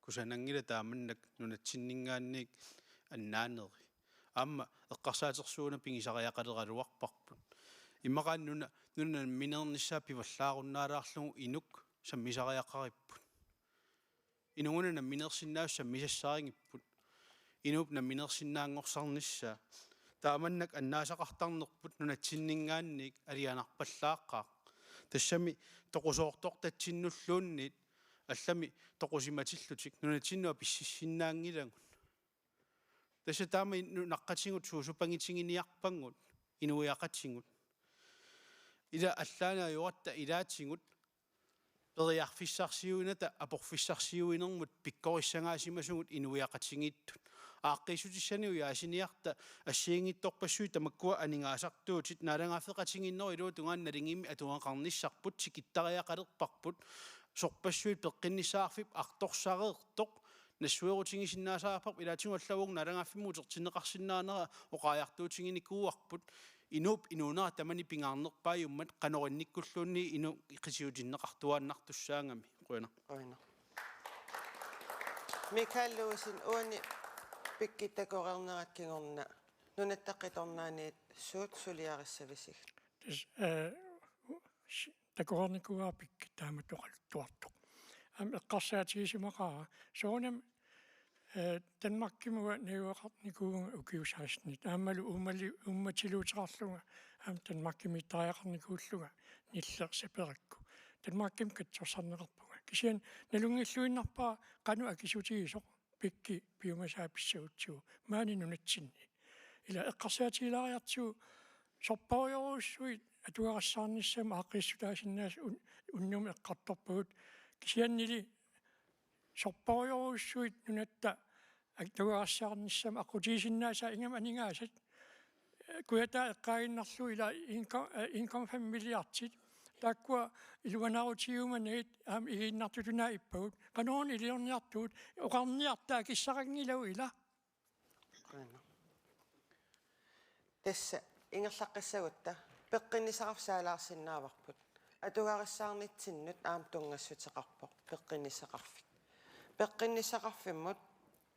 kusanangila taamannak nunatsinningaannik annaaneri amma eqqarsaatersuuna pingisariaqaleraluarparput immaqaan nuna minernissaa pivallaarunnaalаарlugu inuk sammisariaqqaripput inunguna minersinnaus sammisassaringipput inup minersinnaangorsarnissaa taamannak annaasaqartarnerput nunatsinningaannik alianarpallaaqqa тассами тоқусоорторtatsinнуллууннит аллами тоқусиматиллутик нунатсиннуа писсиссиннаангилагун тасса таама наққатингут суусупангитингиниарпангут инуиақатингут ила аллаана юатта илаатингут периарфиссарсиуината апорфиссарсиуинермут пиккориссангаасимасугут инуиақатингиттут ааққисутиссаниу яасиниарта ассиингитторпассуи тамаккуа анингаасартуутит налангафеқатингиннери илуу тунгаанналингимми атуангақарниссарпут сикиттариақалерпарпут сорпассуит пеққиннисаарфип арторсареертоқ насsuerutingisinnaasaaparp ilaatiungallavung nalangaaffimuutertinneqarsinnaanera oqaajartuutinginikuuarput inuup inuunera tamani pingaarnerpaajummat qanorinnikkulluunni inu qisiutiinneqartuaannartussaangami quina Oina. Mikael Lewisin uani pikkitakorernerat kingorna nunattaqitornaaniit suut suliarissavisi. Takornikuaapik taamatuqaltuartuq. Eqqarsaatigisimaqaa soonam Danmarkimua neuaqarnikuunga ukiusaasnit aammalu ummatiluuteqarluga Danmarkimiittariaqarnikuulluga nillersiperakku Danmarkim katsorsarneqarpuga kisian nalungilluinnarpaa qanu akisutigisoq pikki piumasaapissagutsigu maani nunatsinni ila eqqarsaatigilaariartigu sorpariorussuit atuaqassаарnissama aaqqissutaasinnаас unnumi eqqartorpugut kisiannili sorpariorussuit nunatta atuaqassаарnissama aqutigisinnaasa ingam aningaasat kuata eqqaaginnarlu ila income familiartit takkua iluanaarutiumanit aam igiinnartutunaa ippagut qanoon iliorniartuut oqarniartaa kissaqangilau ila Tässä ingerlaqqissagutta peqqinnisaqarsaalaarsinnaavarput atuqarissaarnitsinnut aam tungassutеқарпоq peqqinnisaqarfik peqqinnisaqarfimmut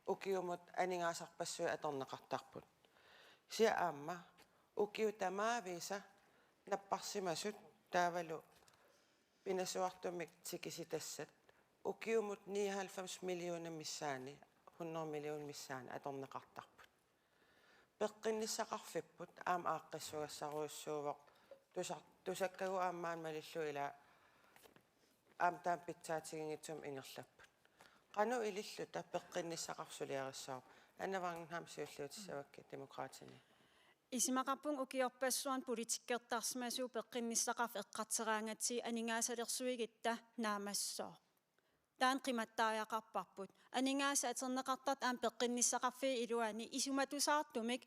ukiumut aningaasarpassui atorneqartarput sia aamma ukiu tamaavisa napparsimasut taavalu pinasuartumik tikisitassat ukiumut 99 millioner missaani 100 million missaani atorneqartarput peqqinnisaqarfipput aam aaqqissugassaruussuuvoq tusakkagu aammaan malillu ila aam taam pitsaatigingitum ingerlapput qanu ililluta peqqinnisaqarsuliarissaar annavarnham siulluutissavakki demokraatini Isimaqarpung ukiorpassuan politikkertarsmasuu peqqinnisaqarf eqqarteraangati aningaasaleersuigitta naamassoo taan qimattaajaqarparput aningaasa aterneqartat aam peqqinnisaqarfii iluani isumatusaartumik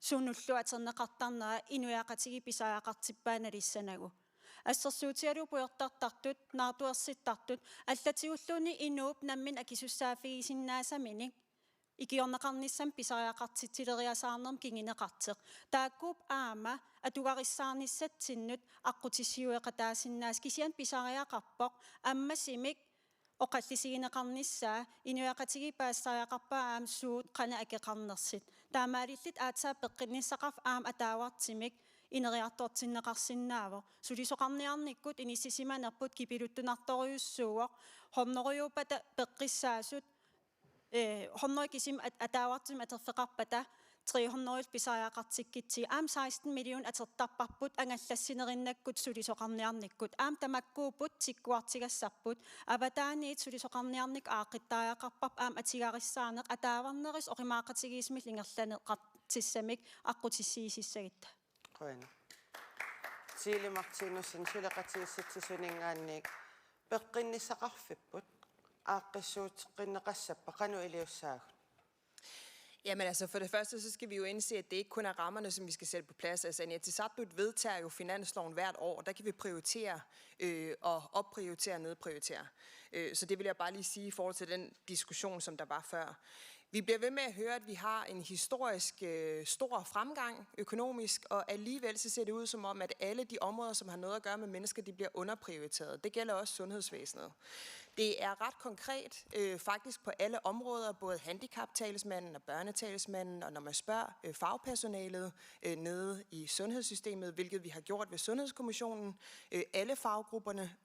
sunullu aterneqartarnera inuiaqatigi pisaajaqartippaanalissanagu ассерсуутиалу пуйортартартут наартуерситтартут аллатигуллуни инууп наммин акисуссаафигисиннаасаминик икиорнеқарниссам писариақартитсилериасаарнерм кингинеқартеқ тааккууп аама атугариссаарниссатсиннут аққутиссиуеқатаасиннаас кисиан писариақарпоқ аммасимик оқаллисигинеқарниссаа инуиақатиги паассариақарпаа аам суут қана акеқарнерсит таамаалиллит аатсаа пеққинниссақарф аам атаавартимик инериартортиннеқарсиннаавоо сулисоқарниарниккут иниссисиманерпут кипилуттунарториуссууоқ хорнериупата пеққиссаасут хорнери кисим атаавартим атерфеқарпата 300 писариақартиккитси аам 16 миллион атертарпарпут ангаллассинериннаккут сулисоқарниарниккут аам тамаккуупут тиккуартигассарпут аватааниит сулисоқарниарник аақиттааяқарпап аам атигариссаанеқ атааварнерис оқимаақатигиисмил ингерланеқартиссамик аққутиссиисиссагитта Qoina. Siili Martinussin suleqatiissitsisuningaanniik peqqinnisaqarfipput aaqqissuutiqqinneqassappa qanu iliussaagut. Jamen altså, for det første, så skal vi jo indse, at det ikke kun er rammerne, som vi skal sætte på plads. Altså, Inatsisartut vedtager jo finansloven hvert år, og der kan vi prioritere og opprioritere og nedprioritere. Så det vil jeg bare lige sige i forhold til den diskussion, som der var før. Vi bliver ved med at høre, at vi har en historisk stor fremgang økonomisk, og alligevel så ser det ud som om, at alle de områder, som har noget at gøre med mennesker, de bliver underprioriteret. Det gælder også sundhedsvæsenet. Det er ret konkret, faktisk på alle områder, både handicaptalsmanden og børnetalsmanden, og når man spørger fagpersonalet nede i sundhedssystemet, hvilket vi har gjort ved Sundhedskommissionen, alle faggrupperne,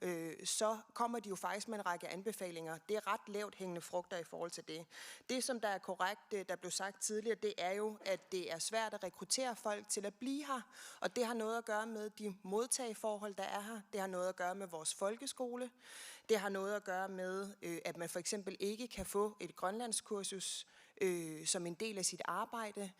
så kommer de jo faktisk med en række anbefalinger. Det er ret lavt hængende frugter i forhold til det. Det, som der er korrekt, der blev sagt tidligere, det er jo, at det er svært at rekruttere folk til at blive her, og det har noget at gøre med de modtageforhold, der er her. Det har noget at gøre med vores folkeskole. Det har noget at gøre med, at man for eksempel ikke kan få et grønlandskursus som en del af sit arbejde,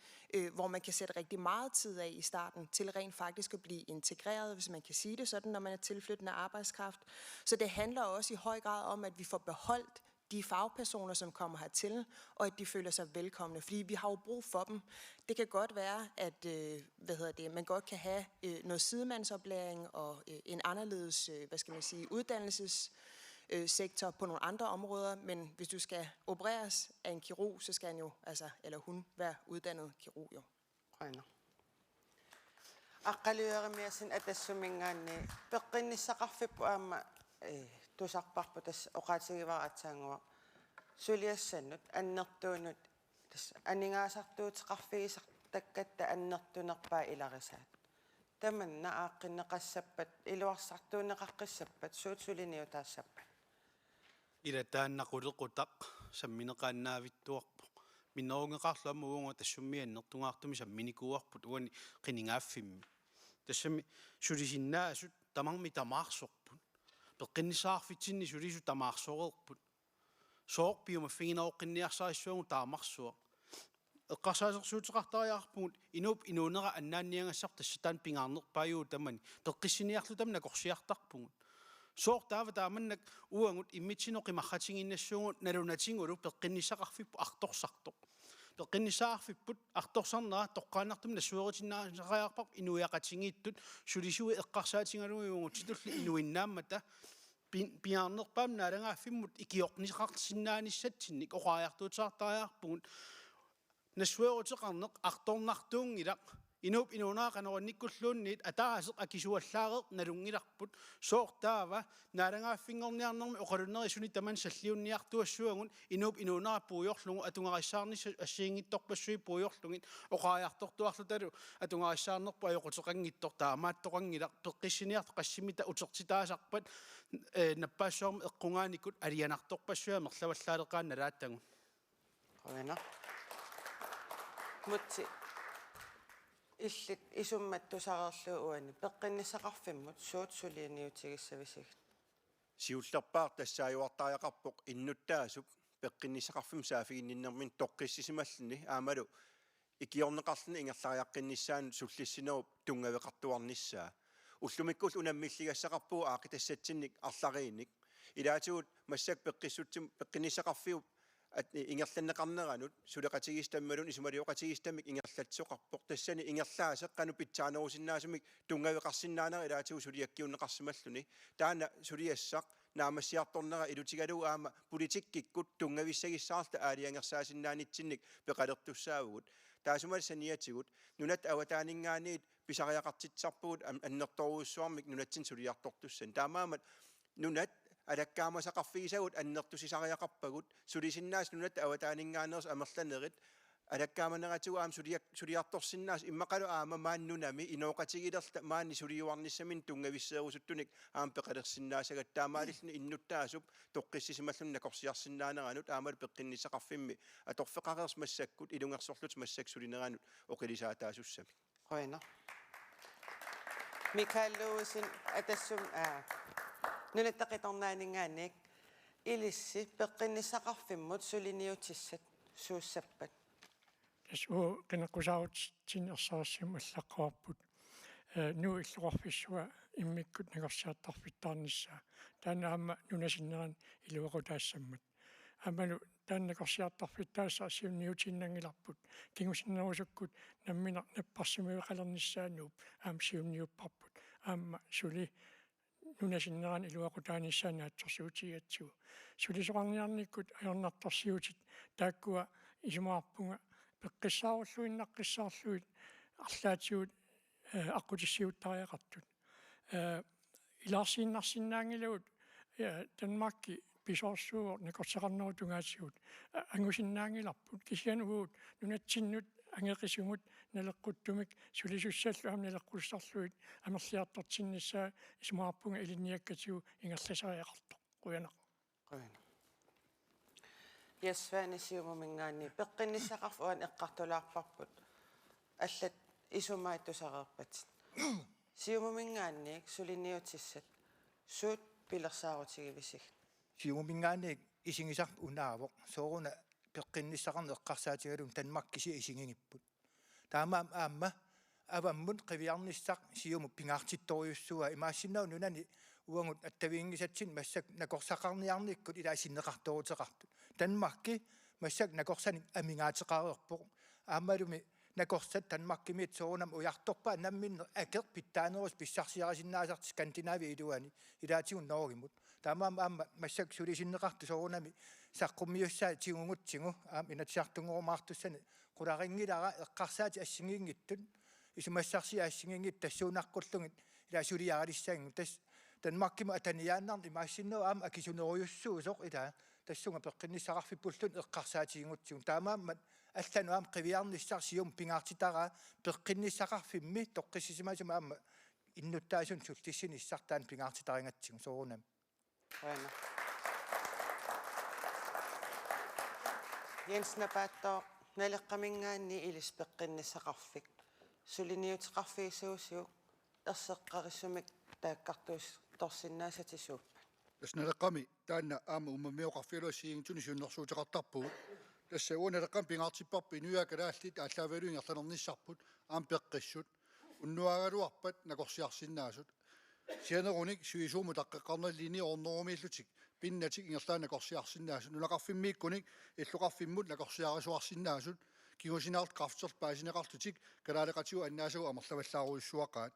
hvor man kan sætte rigtig meget tid af i starten til rent faktisk at blive integreret, hvis man kan sige det sådan, når man er tilflyttende arbejdskraft. Så det handler også i høj grad om, at vi får beholdt de fagpersoner, som kommer hertil, og at de føler sig velkomne, fordi vi har jo brug for dem. Det kan godt være, at man godt kan have noget sidemandsoplæring og en anderledes, uddannelses sektor på nogle andre områder, men hvis du skal opereres af en kirurg, så skal han jo, altså, eller hun, være uddannet kirurg jo. Aina. Aqaluerimiasin atassuminggaanni peqqinissaqarfippu aamma tusarparpu tass oqaatigivaratsaangua suliassannut annertuunut tass aningaasartuutiqarfigisaq takkatta annertunerpaa ilarisaat tamanna aaqqinneqassappat iluarsartuuneqaqqissappat suut suliniutaassappat ila taannaqulеqutaq sammineqaannaavittuarpu minnerungeqarluama uunga tassummiannertungaartumi samminikuuarput uani qiningaafimmi tassami sulisinnaasut tamarmi tamaarsorput peqqinnisaarfitsinni sulisu tamaarsoreerput soorpiuma finginauqqinniarsarissuangu taamarsuaq eqqarsaasersuutiqartariarpugut inuup inuunera annaanniangassar tassatan pingaarnerpaayuu tamani peqqissiniarlu tamna korsiartarpugut soortaava taamannak uangut immitsinoo qimarratinginnassuungut nalunatingulu peqqinnisaqarfippu artorsartoq peqqinnisaarfipput artorsarnera toqqaanartum nassueritinnaasaqajarpaq inuiaqatingiittut sulisui eqqarsaatingaluiungut situlli inuinnaammata piaarnerpaam naalangaafimmut ikiornisaqarsinnaanissatsinnik oqaajartuutsaartariarpugut nassuerutiqarneq artornartuungilaq inuup inuunaaqanerannikkulluunniit ataaseq akisuallaareq nalungilarput soortaava naalangaaffingorniarnermi oqalunnerisuni taman salliunniartuassuangun inuup inuunarapuujorlugu atungarissaarni assiingittorpassui puujorlugit oqaajartortuarlutalu atungarissaarnerpu ajoquteqanngittor taamaattoqangilaq peqqissiniartu qassimita utertitaasarpat nappaassuarmi eqqungaanikut alianartorpassua merlavallaaleqaannalaattagun Aina. Mutsi illit isummattusarerlu uani peqqinnisaqarfimmut suut suliiniutigissavisigut siullerpaar tassaajuartariaqarpoq innuttaasup peqqinnisaqarfim saafiginninnermin toqqissisimallinni aamalu ikiorneqarluni ingerlariaqqinnissaanu sullissinerup tungaveqartuarnissaa ullumikkull unammilligassaqarpuu aaqitassatsinnik arlariinnik ilaatigut massak peqqissutsim peqqinnisaqarfiup ingerlanneqarneranut suleqatigistammalun isumalioqatigistamik ingerlatsoqarpoq tassani ingerlaaseqqanu pitsaanerusinnaasumik tungaveqarsinnaanera ilaatigu suliakkiunneqarsimalluni taana suliassaq naamassiartornera ilutigalu aama politikkikkut tungavissagissaarta aaliangersaasinnaanissinnik peqalertussaavugut taasumal saniatigut nunat awataaningaaniit pisariaqartitsarpugut annertoruussuarmik nunatsin suliartortussan taamaamat nunat alakkaamасақарфигисагут аннертусисариақарпагут сулисиннаас нунат аватаанингаанерс амерланерит алаккааманератигу аам сулиарторсиннаас иммақалу аама мааннунами инооқатигилерта маанни сулиуарниссамин тунгависсеерусуттуник аам пеқалерсиннаасагат таамаалиллни иннуттаасуп тоққиссисималлунна корсиарсиннаанеранут аамал пеққиннисақарфимми аторфеқарерс массаккут илунгерсорлут массак сулинеранут оқилисаатаасуссами Aina. Mikael Lewisen atassum nunataqitornaaningaannik ilissi peqqinnisaqarfimmut suliniutissat suussappat tasuu qinaqusaarutsinnersaarsim allaqquarput nuu illuqarfissua immikkut nakorsiartarfittaarnissaa taana aamma nunasinneran iluaqutaassammat amalu taannakorsiartarfittaassa siunniutinnangilarput kingusinnerusukkut nammina napparsimiuqalernissaannuup aam siunniupparput aamma suli nunasinneran iluaqutaanissaanaatsorsuutigatsugu sulisoqarniarnikkut ajornartorsiutit taakkua isumaarpunga peqqissaarullуиннаққиссаарлуит арлаатигут аққутиссиуттариақартут илаарсииннарсинаангилагут Danmarkki писоорсуугор накорсеқарнерутунгаатигут ангусиннаангиларпут кисианугуут нунатсиннут ангеқисугут налеққуттумик сулисуссааллу аам налеққуссарлуит амерлиартортиннissaа исумаарпунга илинниаккатигу ингерласариақарто қуянақ ясваанисиумумингаани пеққиннисақарфуан эққартулаарпарпут аллат исумааттусареерпат сиумумингаанник сулиниутиссат суут пилерсаарутигивисиг сиумумингаанник исигисар унаавоқ сооруна пеққинниссақарне эққарсаатигалум Danmarkкиси исигингиппут таамаам аамма аваммут қивиарниссақ сиуму пингаартитториуссуа имаассиннау нунани уангут аттавиингисатсин массак накорсақарниарниккут илаасиннеқарторутеқартут Danmarkки массак накорсаник амингаатеқарерпоқ аамалуми nakorsat Danmarkimit soonam ujartorpa nammin aker pittaanerus pissarsiarasinnaasart Skandinavia iduani ilaatiun Norgemut tamam massak sulisinneqartu soonami saqqummiussaa tigungutsigu inatsiartungurumaartussani qularingilara eqqarsaati assingiingittun isumassarsi assingingit tassuunaqqullungit ila suliaralissaangu tas Danmarkima ataniaannarni maassinnu akisuneruyussuusoq ila tassunga peqqinissaqarfippullun eqqarsaatiingutsigun taamaammat аллану қивиарниссарсиум пингаартитара пеққинниссақарфимми тоққиссисимасума иннуттаасун султиссиниссартаан пингаартитарингатсигу соорунам Bueno. Jens Napato, naleqqamingaanni ilispeqqinnissaqarfik. Suliniutiqarfiisuusiuk erseqqarissumik taakkartuus torsinnaasatisuuppa. Asnaleqqami taanna umammiuqarfiluassiingituni suunnersuutiqartarpuu tässä uunaleqqam pingaartipparpi nuakalaаллит ааллаавалуингерланернissarput peqqissut unnuagaluarpat nakorsiarsinnaasut sianerunik suisuumu taqqeqqarnalliini ornerumillutik pinnatik ingerlaana korsiarsinnaasut nulaqarfimmiikkunik illuqarfimmut nakorsiarasuarsinnaasut kigusinaart krafterpaasineqartutik kalaaleqatiu annaasugu amerlavallaaruissuaqaat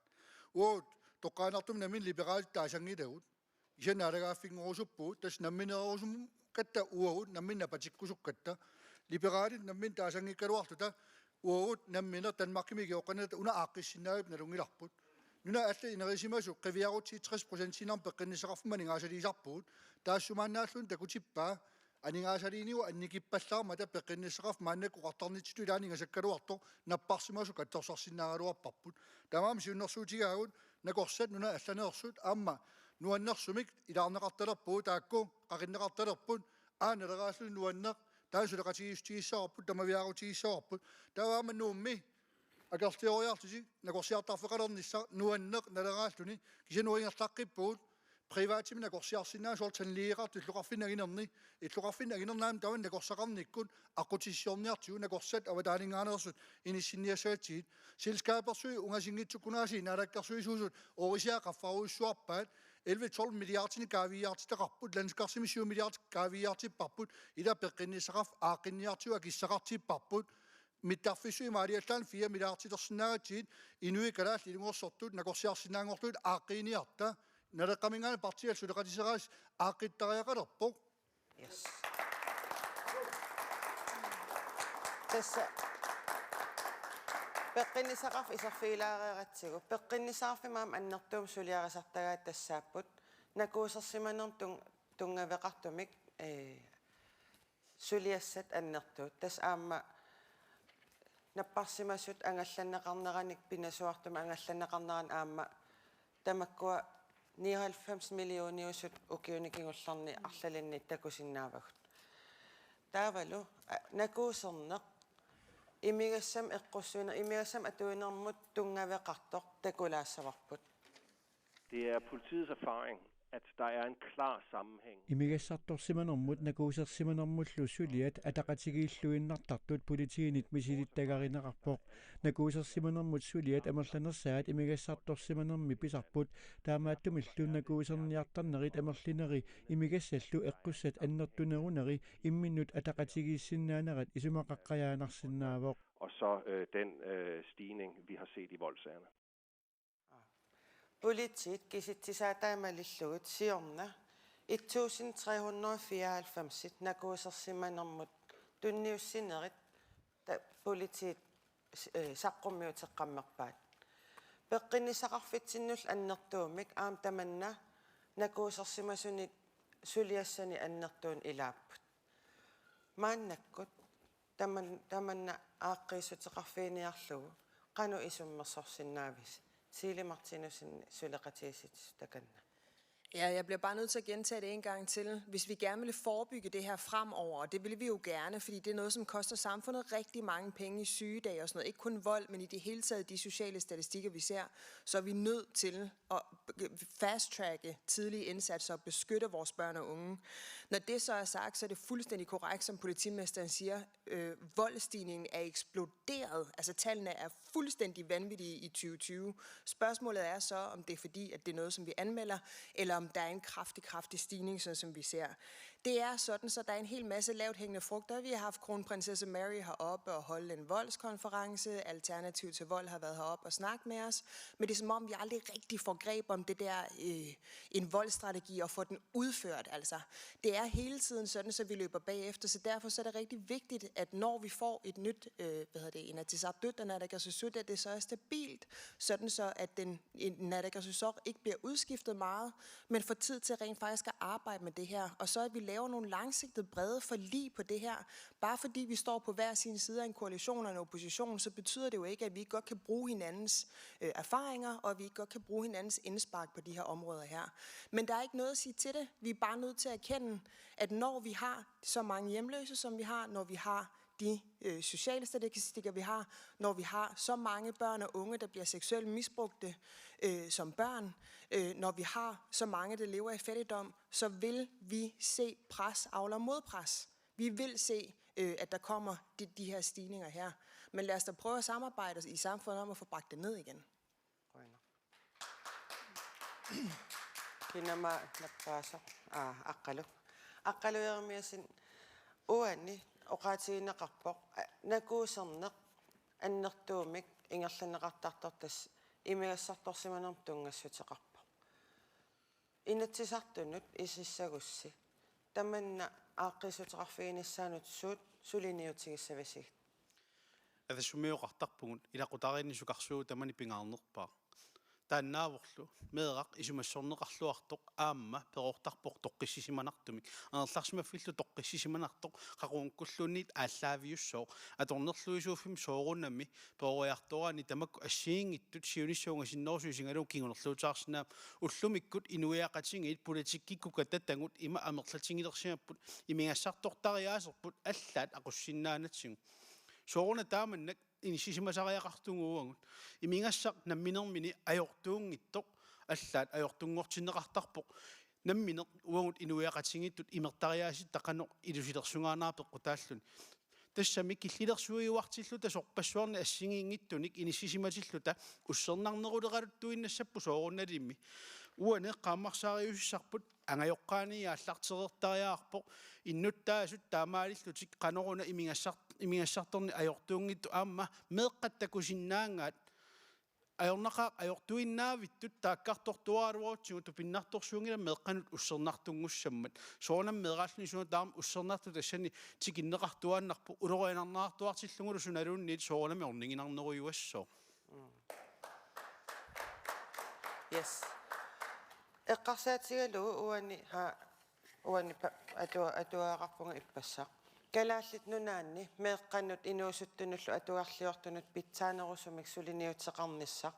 uut toqqaanartum namin liberaalit taasangilagut isanaalagaaffinngurusuppuut tas nammineerusum katta uut namminnapatikkusukkatta liberaalit nammin taasangikkaluartuta uut namminer Danmarkimigi oqanata una aaqqissinnaagip nalungilarput nuna alla inerisimasu qiviaruti 60% sinarm peqqinnisaqarfuma ningaasaliisarpuut taassumaannaallun takutippaa aningaasaliiniu annikippallarmata peqqinnisaqarf maannak uqartarnititu ilaaningasakkaluartor napparsimasu kattorsarsinnaagaluarparput tamaam siunnersuutigaagut nakorsat nuna allaneersut aamma nuannersumik ilaarneqartalerpuu taakku qaqinneqartalerput aanereraallun nuanneq taasuleqatigiistigissaarput tamaviarutigissaarput tavaamannuummi akertioriartusi nakorsiartarfeqalernissa nuanneq naleraalluni kisanuingertaqqippuut privaatimi nakorsiarsinnaasuortan liiqartu illuqarfinnaginerni illuqarfinnaginernaam tavan nakorsaqarnikkut aqutissiorniartigu nakorsat avataaniнгааnersut inissinniassaatiit selskapersui ungasingitsukunaasi naalakkarsuisuusut orisiaqaffaruissuarpaat 11-12 milliardini kaaviartitaqarput landskarssimi 7 milliard kaaviartipparput ila peqqinnisaqarf aaqinniartigu akissaqartipparput mittarfissui maaliallaan 4 milliarditersinnaagatiit inui kalaalli ilungorsortut nakorsiarsinnaangortut aaqqiniarta naleqqamingaani partial suleqatiseraas aaqittariaqalerpoq Yes. Tässä peqqinnisaqarf isarfiilaareeratsigu peqqinnisaqarfimaam annertuum suliarisartagaat tassaapput nakuusersimanertum tungaveqartumik suliassat annertuut tas aamma napparsimasut angallanneqarneranik pinasuartuma angallanneqarneran aamma tamakkua 99 miljooniusut ukiunikingullarni arlalinni takusinnaavagut taavalu nakuuserneq imigassam eqqussuina imigassam atuinermut tungaveqartoq takulaassavарput. Det er politiets erfaring, at der er en klar sammenhæng. Imigassartorsimanermut nakuusersimanermullu suliat ataqatigiilluinnartartut politiinit misilittagarineqarpoq nakuusersimanermut suliat amerlanersaat imigassartorsimanermi pisarput taamaattumilluun nakuuserniartarnerit amerlineri imigassallu eqqussat annertuneruneri imminnut ataqatigiissinnaanarat isumaqaqqajaanarsinnaavoq. Og så den stigning, vi har set i voldsagerne. Politiet kisittisaataamalillugut siorna 1394 nakuusersimanermut tunniussinerit politiet saqqummiuteqqammerpaat peqqinnisaqarfitsinnul annertuumik aam tamanna nakuusersimasunit suliassani annertuun ilaapput maannakkut tamanna aaqqiisuteqarfiiniarlugu qanu isummersorsinnaavis Sile Martinussen suleqatiisit takanna. Ja, jeg bliver bare nødt til at gentage det en gang til. Hvis vi gerne vil forebygge det her fremover, og det vil vi jo gerne, fordi det er noget, som koster samfundet rigtig mange penge i sygedage og sådan noget. Ikke kun vold, men i det hele taget de sociale statistikker, vi ser, så er vi nødt til at fast-tracke tidlige indsatser og beskytte vores børn og unge. Når det så er sagt, så er det fuldstændig korrekt, som politimesteren siger. Voldsstigningen er eksploderet. Altså tallene er fuldstændig vanvittige i 2020. Spørgsmålet er så, om det er fordi, at det er noget, som vi anmelder, eller om der er en kraftig stigning, sådan som vi ser. Det er sådan, så der er en hel masse lavt hængende frugter. Vi har haft kronprinsesse Mary heroppe og holde en voldskonference. Alternativ til vold har været heroppe og snakke med os. Men det er som om, vi aldrig rigtig får greb om det der en voldsstrategi og få den udført. Altså, det er hele tiden sådan, så vi løber bagefter. Så derfor så er det rigtig vigtigt, at når vi får et nyt, inatsisartut og naalakkersuisut, at det så er stabilt, sådan så at den naalakkersuisoq ikke bliver udskiftet meget, men får tid til rent faktisk at arbejde med det her. Og så at vi laver nogle langsigtede brede forlig på det her. Bare fordi vi står på hver sin side af en koalition og en opposition, så betyder det jo ikke, at vi ikke godt kan bruge hinandens erfaringer, og at vi ikke godt kan bruge hinandens indspark på de her områder her. Men der er ikke noget at sige til det. Vi er bare nødt til at erkende, at når vi har så mange hjemløse, som vi har, når vi har de sociale statistikker, vi har, når vi har så mange børn og unge, der bliver seksuelt misbrugte som børn, når vi har så mange, der lever i fattigdom, så vil vi se pres avler modpres. Vi vil se, at der kommer de her stigninger her. Men lad os da prøve at samarbejde i samfundet om at få bragt det ned igen. Kinama nakpasa aqaluermiasin uani oqaatiinneqarpoq nakuuserneq annertuumik ingerlaneqartartortas imigassartorsimanerm tungassutiqarpoq inatsisartunut isissagussi tamanna aaqqisutiqarfiinissaanut suut suliniutigissavasig Adasumiuqartarpugut ilaqutariinnissuqarsuu tamani pingaarnerpaa тааннааворлу меэрак исумассорнеқарлуартоқ аама пероортарпоқ тоққиссисиманартумик анерларсимаффиллу тоққиссисиманартоқ қақуунккуллуунниит ааллаавиуссоо аторнерлуисууффим соорунами перориарторани тамакку ассиингиттут сиуниссуунгасиннерсуу сингалуу кингунерлуутаарсинаа уллумиккут инуиақатингиит политиккиккука татангут има амерлатингилерсиаппут имигассартортариаасерпут аллаат ақуссиннаанатсигу соорuna тааманнак инисисимасариақартунгууангут имингассақ намминермини аёртуунгиттоқ аллаат аёртунгортиннеқартарпоқ намминеқ уангут инуиақатингиттут имертариаасит тақано илусилерсунгаанаапеққу тааллун тассами киллилерсуиуартиллута сорпассуарни ассигиингиттуник инисисиматиллута уссернарнерулеқалуттуиннассаппу соорунналимми уане қааммарсаариуссарпут ангайоққаани ааллартеқертариаарпоқ иннуттаасут таамаалиллутик қанеруна имингассарторни аёртуунгитту аама меэққаттакусиннаангаат аёрнақаа аёртуиннаавиттут тааккартортуаалуарутсигу тупиннарторсуунгила меэққанут уссернартунгуссаммат соонам меэрааллни суунатаарма уссернарту тассани тикиннеқартуааннарпу улорианарнаартуартиллугулу суналуунниит соонами орнингинарнеруйуассоо Yes. Eqqarsaatigalu uani atuaqarpunga ippassaq kalaallit nunaanni meeqqannut inuusuttunullu atuarliortunut pitsaanerusumik suliniutseqarnissaq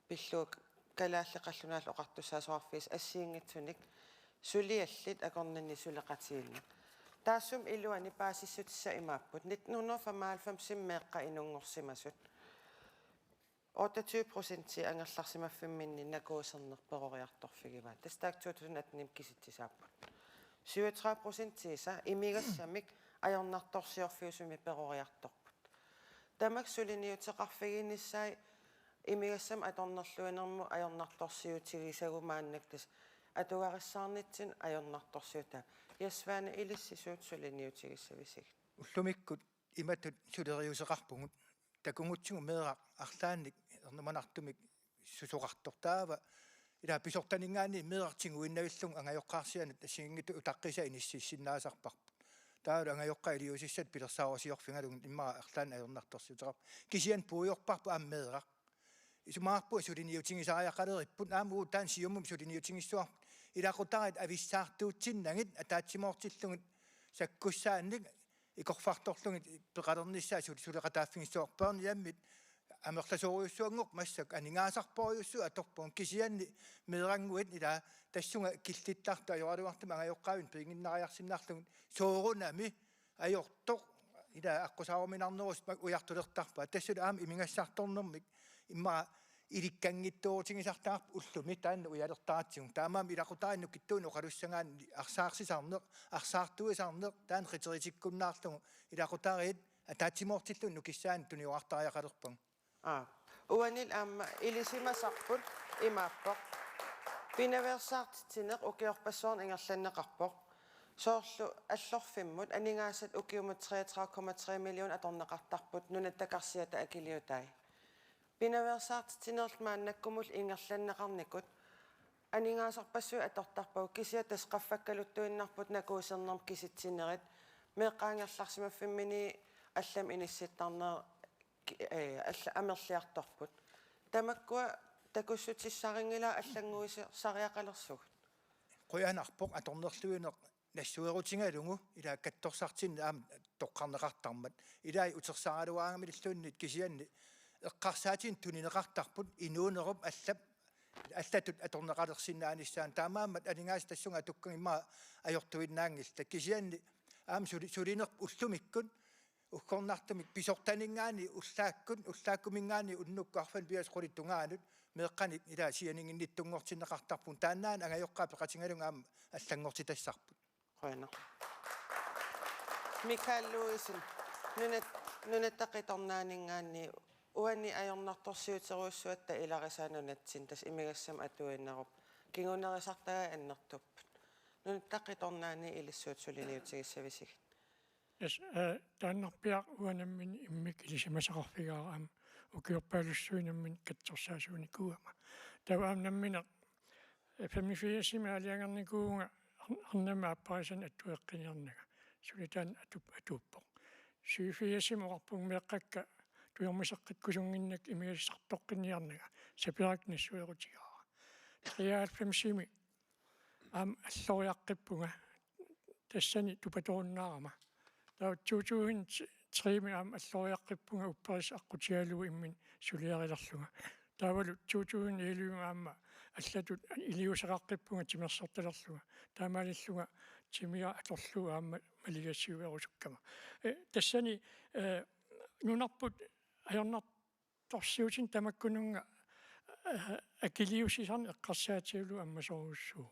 pilluuk kalaalliqallunaal oqartusaasoarfiis assiingitsunik suliallit akornanni suleqatiinnak taassum iluani paasissutissa imaapput 1995 meeqqa inungorsimasut 28% ангалларсимаффимминни накуусернерперориарторфигиваа тастаак 2018 киситсисааппут 37% иса имигассамик аёрнарторсиорфиусуми перориарторпут тамак сулиниутеқарфигиниссаи имигассам аторнерлуинерму аёрнарторсиутигисагумааннак тас атугариссаарнитсин аёрнарторсиута ясваана илиссисуут сулиниутигиссависиг уллумиккут иматут сулериусеқарпугут такунгутсигу меэрақ арлаанник ернуманартумик сусоқартортаава ила писортанингаани меэртингуиннавиллун ангайоққарсианат ассигингиту утаққиса иниссиссиннаасарпарпут таала ангайоққа илиусиссат пилерсааруасиорфингалун иммаа арлаан аернарторсиутеқарп кисиан пуйорпарпу ааммеэрақ исумаарпу сулиниутингисариақалериппут аамуу таан сиуммум сулиниутингиссуарпут илақутарит ависсаартуутсиннагит атаатсимоортиллугит саккуссаанник икорфарторлугит пеқалерниссаа сулеқатааффингиссуарпаарни яммит амерласориуссуангоқ массак анингаасарпориуссу аторпуун кисианни меэрангуит ила тассунга киллиттарту ажоралуартама ангайоққаавин пингиннариарсиннаарлугут соорунами аёртоқ ила аққусааруминарнерус уяртулертарпа тассула аама имингассаарторнэрмик имма иликкангиттуутингисартаарпу уллуми таанна уялертаатсигун таамаами илақутааринну киттууну оқалуссангаани арсаарсисаарнеқ арсаартуисаарнеқ таан ритеритиккуннаарлугу илақутаариит атаатсимоортиллун нукиссаани туниуартариақалерпан уанил аама илисимасарпут имааппоқ пинаверсаартитинеқ укиорпассуарн ингерланнеқарпоқ Soorlu allorfimmut aningaasat ukiumut 33,3 million atorneqartarput nunattakарsiata akiliutai. Pinaversaartitinerlmaannakkumul ingerlanneqarnikut aningaasarpassu atortarpau kisiatas qaffakkaluttuinnarput nakuusernerm kisitsinerit meeqqaangerlarsimaffimini аллам инисситтарнер амерлиарторпут тамаккуа такуссутиссарингила аллангуиси сариақалерсугут quyanarpoq atornerluineq нассуерутингалугу ила катторсартин аам тоққарнеқартармат илаи утерсааруаагами иллууннит кисианни эққарсаатин тунинеқартарпут инуунеруп аллатут аторнеқалерсинааниссаан таамаамат алингаас тассунга туккангимма ajortuinnaangilla кисианни аам сулинеқ уллумиккут уккорнартумик писортанингаани уллааккумингаани уннуккаарфан биас қулиттунгаанут меэққаник ила сианигинниттунгортиннеқартарпун тааннаан ангайоққаа пеқатингалунга аама аллангортитассарпут қойна Микаэл Луисен нунаттақиторнаанингаани уани ajornartorsiuteruussuatta иларисаанунатсин тас имигассам атуиннеруп кингунерисартага аннертуппут нунаттақиторнаани илиссуутсулиниутигиссависиг тааннарпиа уанаммин иммик илисимасақарфигараам укиорпаалуссуинаммин катсорсаасууникууама таваамнаммина фемифиасима алиангарникуунга арнама аппарисан аттуэққиниарнага сулитаан атуппо сюфиасимоқарпуг меэққакка туйормисаққиккусунгиннак имигассартоққиниарнага сапирак нассуерутигара триаалфемсими ам аллориаққиппунга тассани тупаторуннаарама таутсуутуин трими ам аллориаққиппунга упперис аққутиалугу иммин сулиарилерлунга таавалу туутуин илуинга аама аллатут илиусақаққиппунга тимерсорталерлунга таамаалиллунга тимиа аторлуга аама малигассиуерусуккама тассани нунарпут ajornartorsiutin tamakkununga akiliusisarni eqqarsaatiulu аммасоруссуу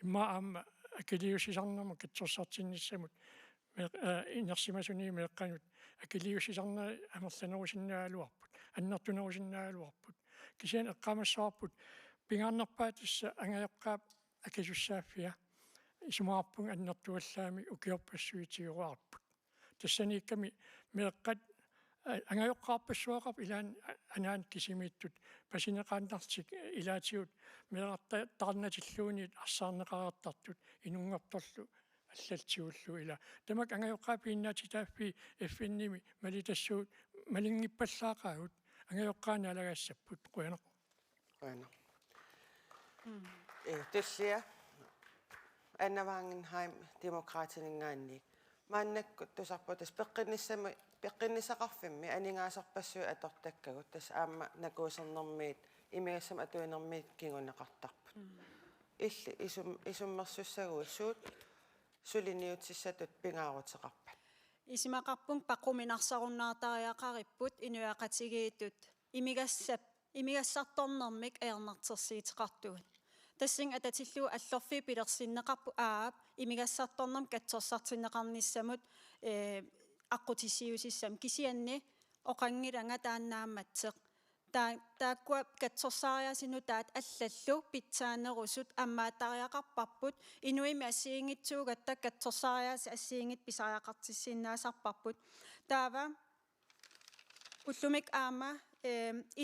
имма аама акилиусисарнама катсорсартиннissamут инерсимасуни меэққанут акилиусисарна амерланерусиннаалуарпут аннертунерусиннаалуарпут кисиан эққамассаарпут пингаарнерпаатисса ангаяққаап акисуссааффиа исумаарпун аннертуаллаами укиорпассуитигуарпут тассаниикками меэққат ангайоққарпассуақап илаан анаан кисимииттут пасинеқааннартик илаатиут меэрта тарнатиллуунит арсаарнеқараартартут инунгорторлу аллалтиуллу ила тамак ангайоққаапииннаати тааффи эффинними малитассуут малингиппаллаақаагут ангайоққаана алагаассаппут қуянеқ туллиа аннаваангенхайм демократинингаанни мааннаккут тусарпутас пеққиннисақарфимми анигаасарпассуи атортаккагут тас аама накуусернэрмиит имигассам атуинэрмиит кингунеқартарпут илли исуммерсуссагуссуут сулиниутиссатут пингаарутеқарпат исимақарпун паққуминарсаруннаартариақариппут инуяақатигиитут имигассарторнэрмик аернартерсиитеқартугут тассин ататиллуу аллорфи пилерсиннеқарпу аап имигассарторнэрм катсорсартиннеқарниссамут аққутиссиусиссам кисианни оқангиланга тааннааматсеқ тааккуа катсорсаариасину таат аллаллу питсаанерусут аммаатариақарпарпут инуими ассиингитсуугатта катсорсаариаси ассиингит писариақартиссиннаасарпарпут таава уллумик аама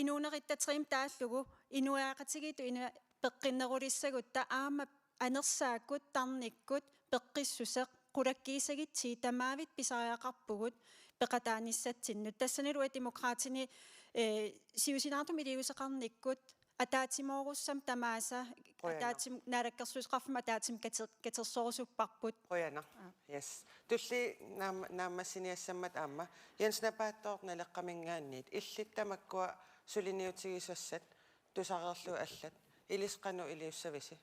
инуунериттатрим тааллугу инуяақатигиту ина пеққиннерулиссагутта аама анерсааккут тарниккут пеққиссусеқ qulakkiisagitsi tamaavit pisariaqarpugut peqataanissatsinnut tassanilua demokraatini siusinaartum iliuseqarnikkut ataatimorussam tamaasa ataatim naalakkersuisqarfuma ataatim katersorusupparput qoyana yes tulli naammassiniassammat aamma jensnapaattoorna leqqamingaanniit illittamakkua suliniutigisassat tusarerlu allat ilisqanu iliussavisi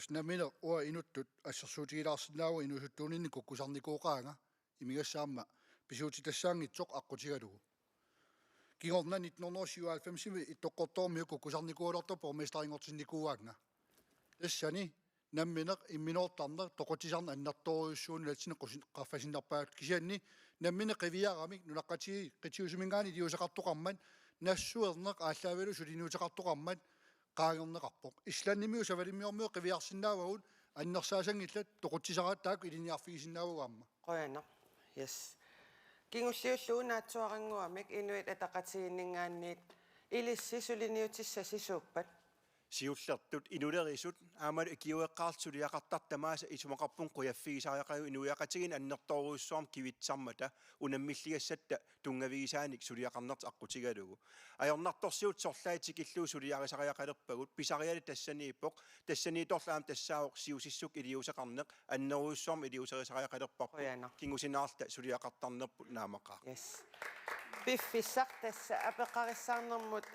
Namina ua inuttut assarsuutigilaarsinnaagua inusuttuuninni kukkusarnikuuqaanga imigassaamma pisuutitassaangitsoq aqqutigalugu kingorna 1997 ittoqqortoormiu kukkusarnikuulertor pormestaringortinnikuuaanga tassani nammineq imminortarner toqotisarna annartoriussuuni latsine qaffasinnarpaat kisianni nammine qiviaramik nunaqqatigi qitiusumingaani diuseqartoqarman nassuerneq aallaavalu sulinuuteqartoqarman qaangerneqarpoq исланними усавалиммиормиу қивиарсиннаавагун аннерсаасангилла тоқутсисарааттаак илиниарфигисиннаавугаама qoyana yes kingulliulluunaatsuarangуамик инуит атақатигиннгаанниит илиссисулиниутисса сисууппат siullertut inulerisut aamalu ikiueqqaartsuliaqartartamaasa isumaqarpun quyaffigисариақаю инуяқатигин аннерторуйссуарм кивитсармата унаммиллигасатта тунгаvigisaaник сулиақарнерт аққутигалугу аёрнарторсиут сорлаатикиллуу сулиарисариақалерпагут писариали тассанииппоқ тассанииторлаам тассаавоқ сиусиссук илиусақарнеқ аннеруйссуарм илиусарисариақалерпарпу кингусинаарта сулиақартарнерпут наамақаа yes пиффиссақ тасса апеқарissаарнэрмут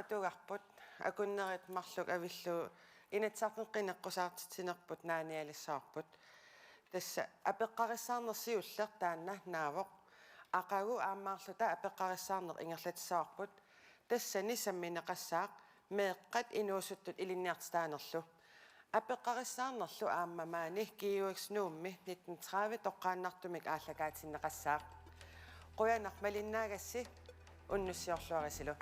атугарпут акуннерит марлук авиллуу инатсартеққинеққусаартитинерпут нааниалиссаарпут тасса апеққарissаарнерсиуллер таанна наавоқ ақагу аамаарлута апеққарissаарнер ингерлатиссаарпут тассани самминеқассаақ меэққат инуусуттут илинниартитаанерлу апеққарissаарнерлу ааммамаани киюекснуумми 1930 тоққааннартумик ааллакаатиннеқассаақ qoyanaq malinnagassi unnussiorluarisilo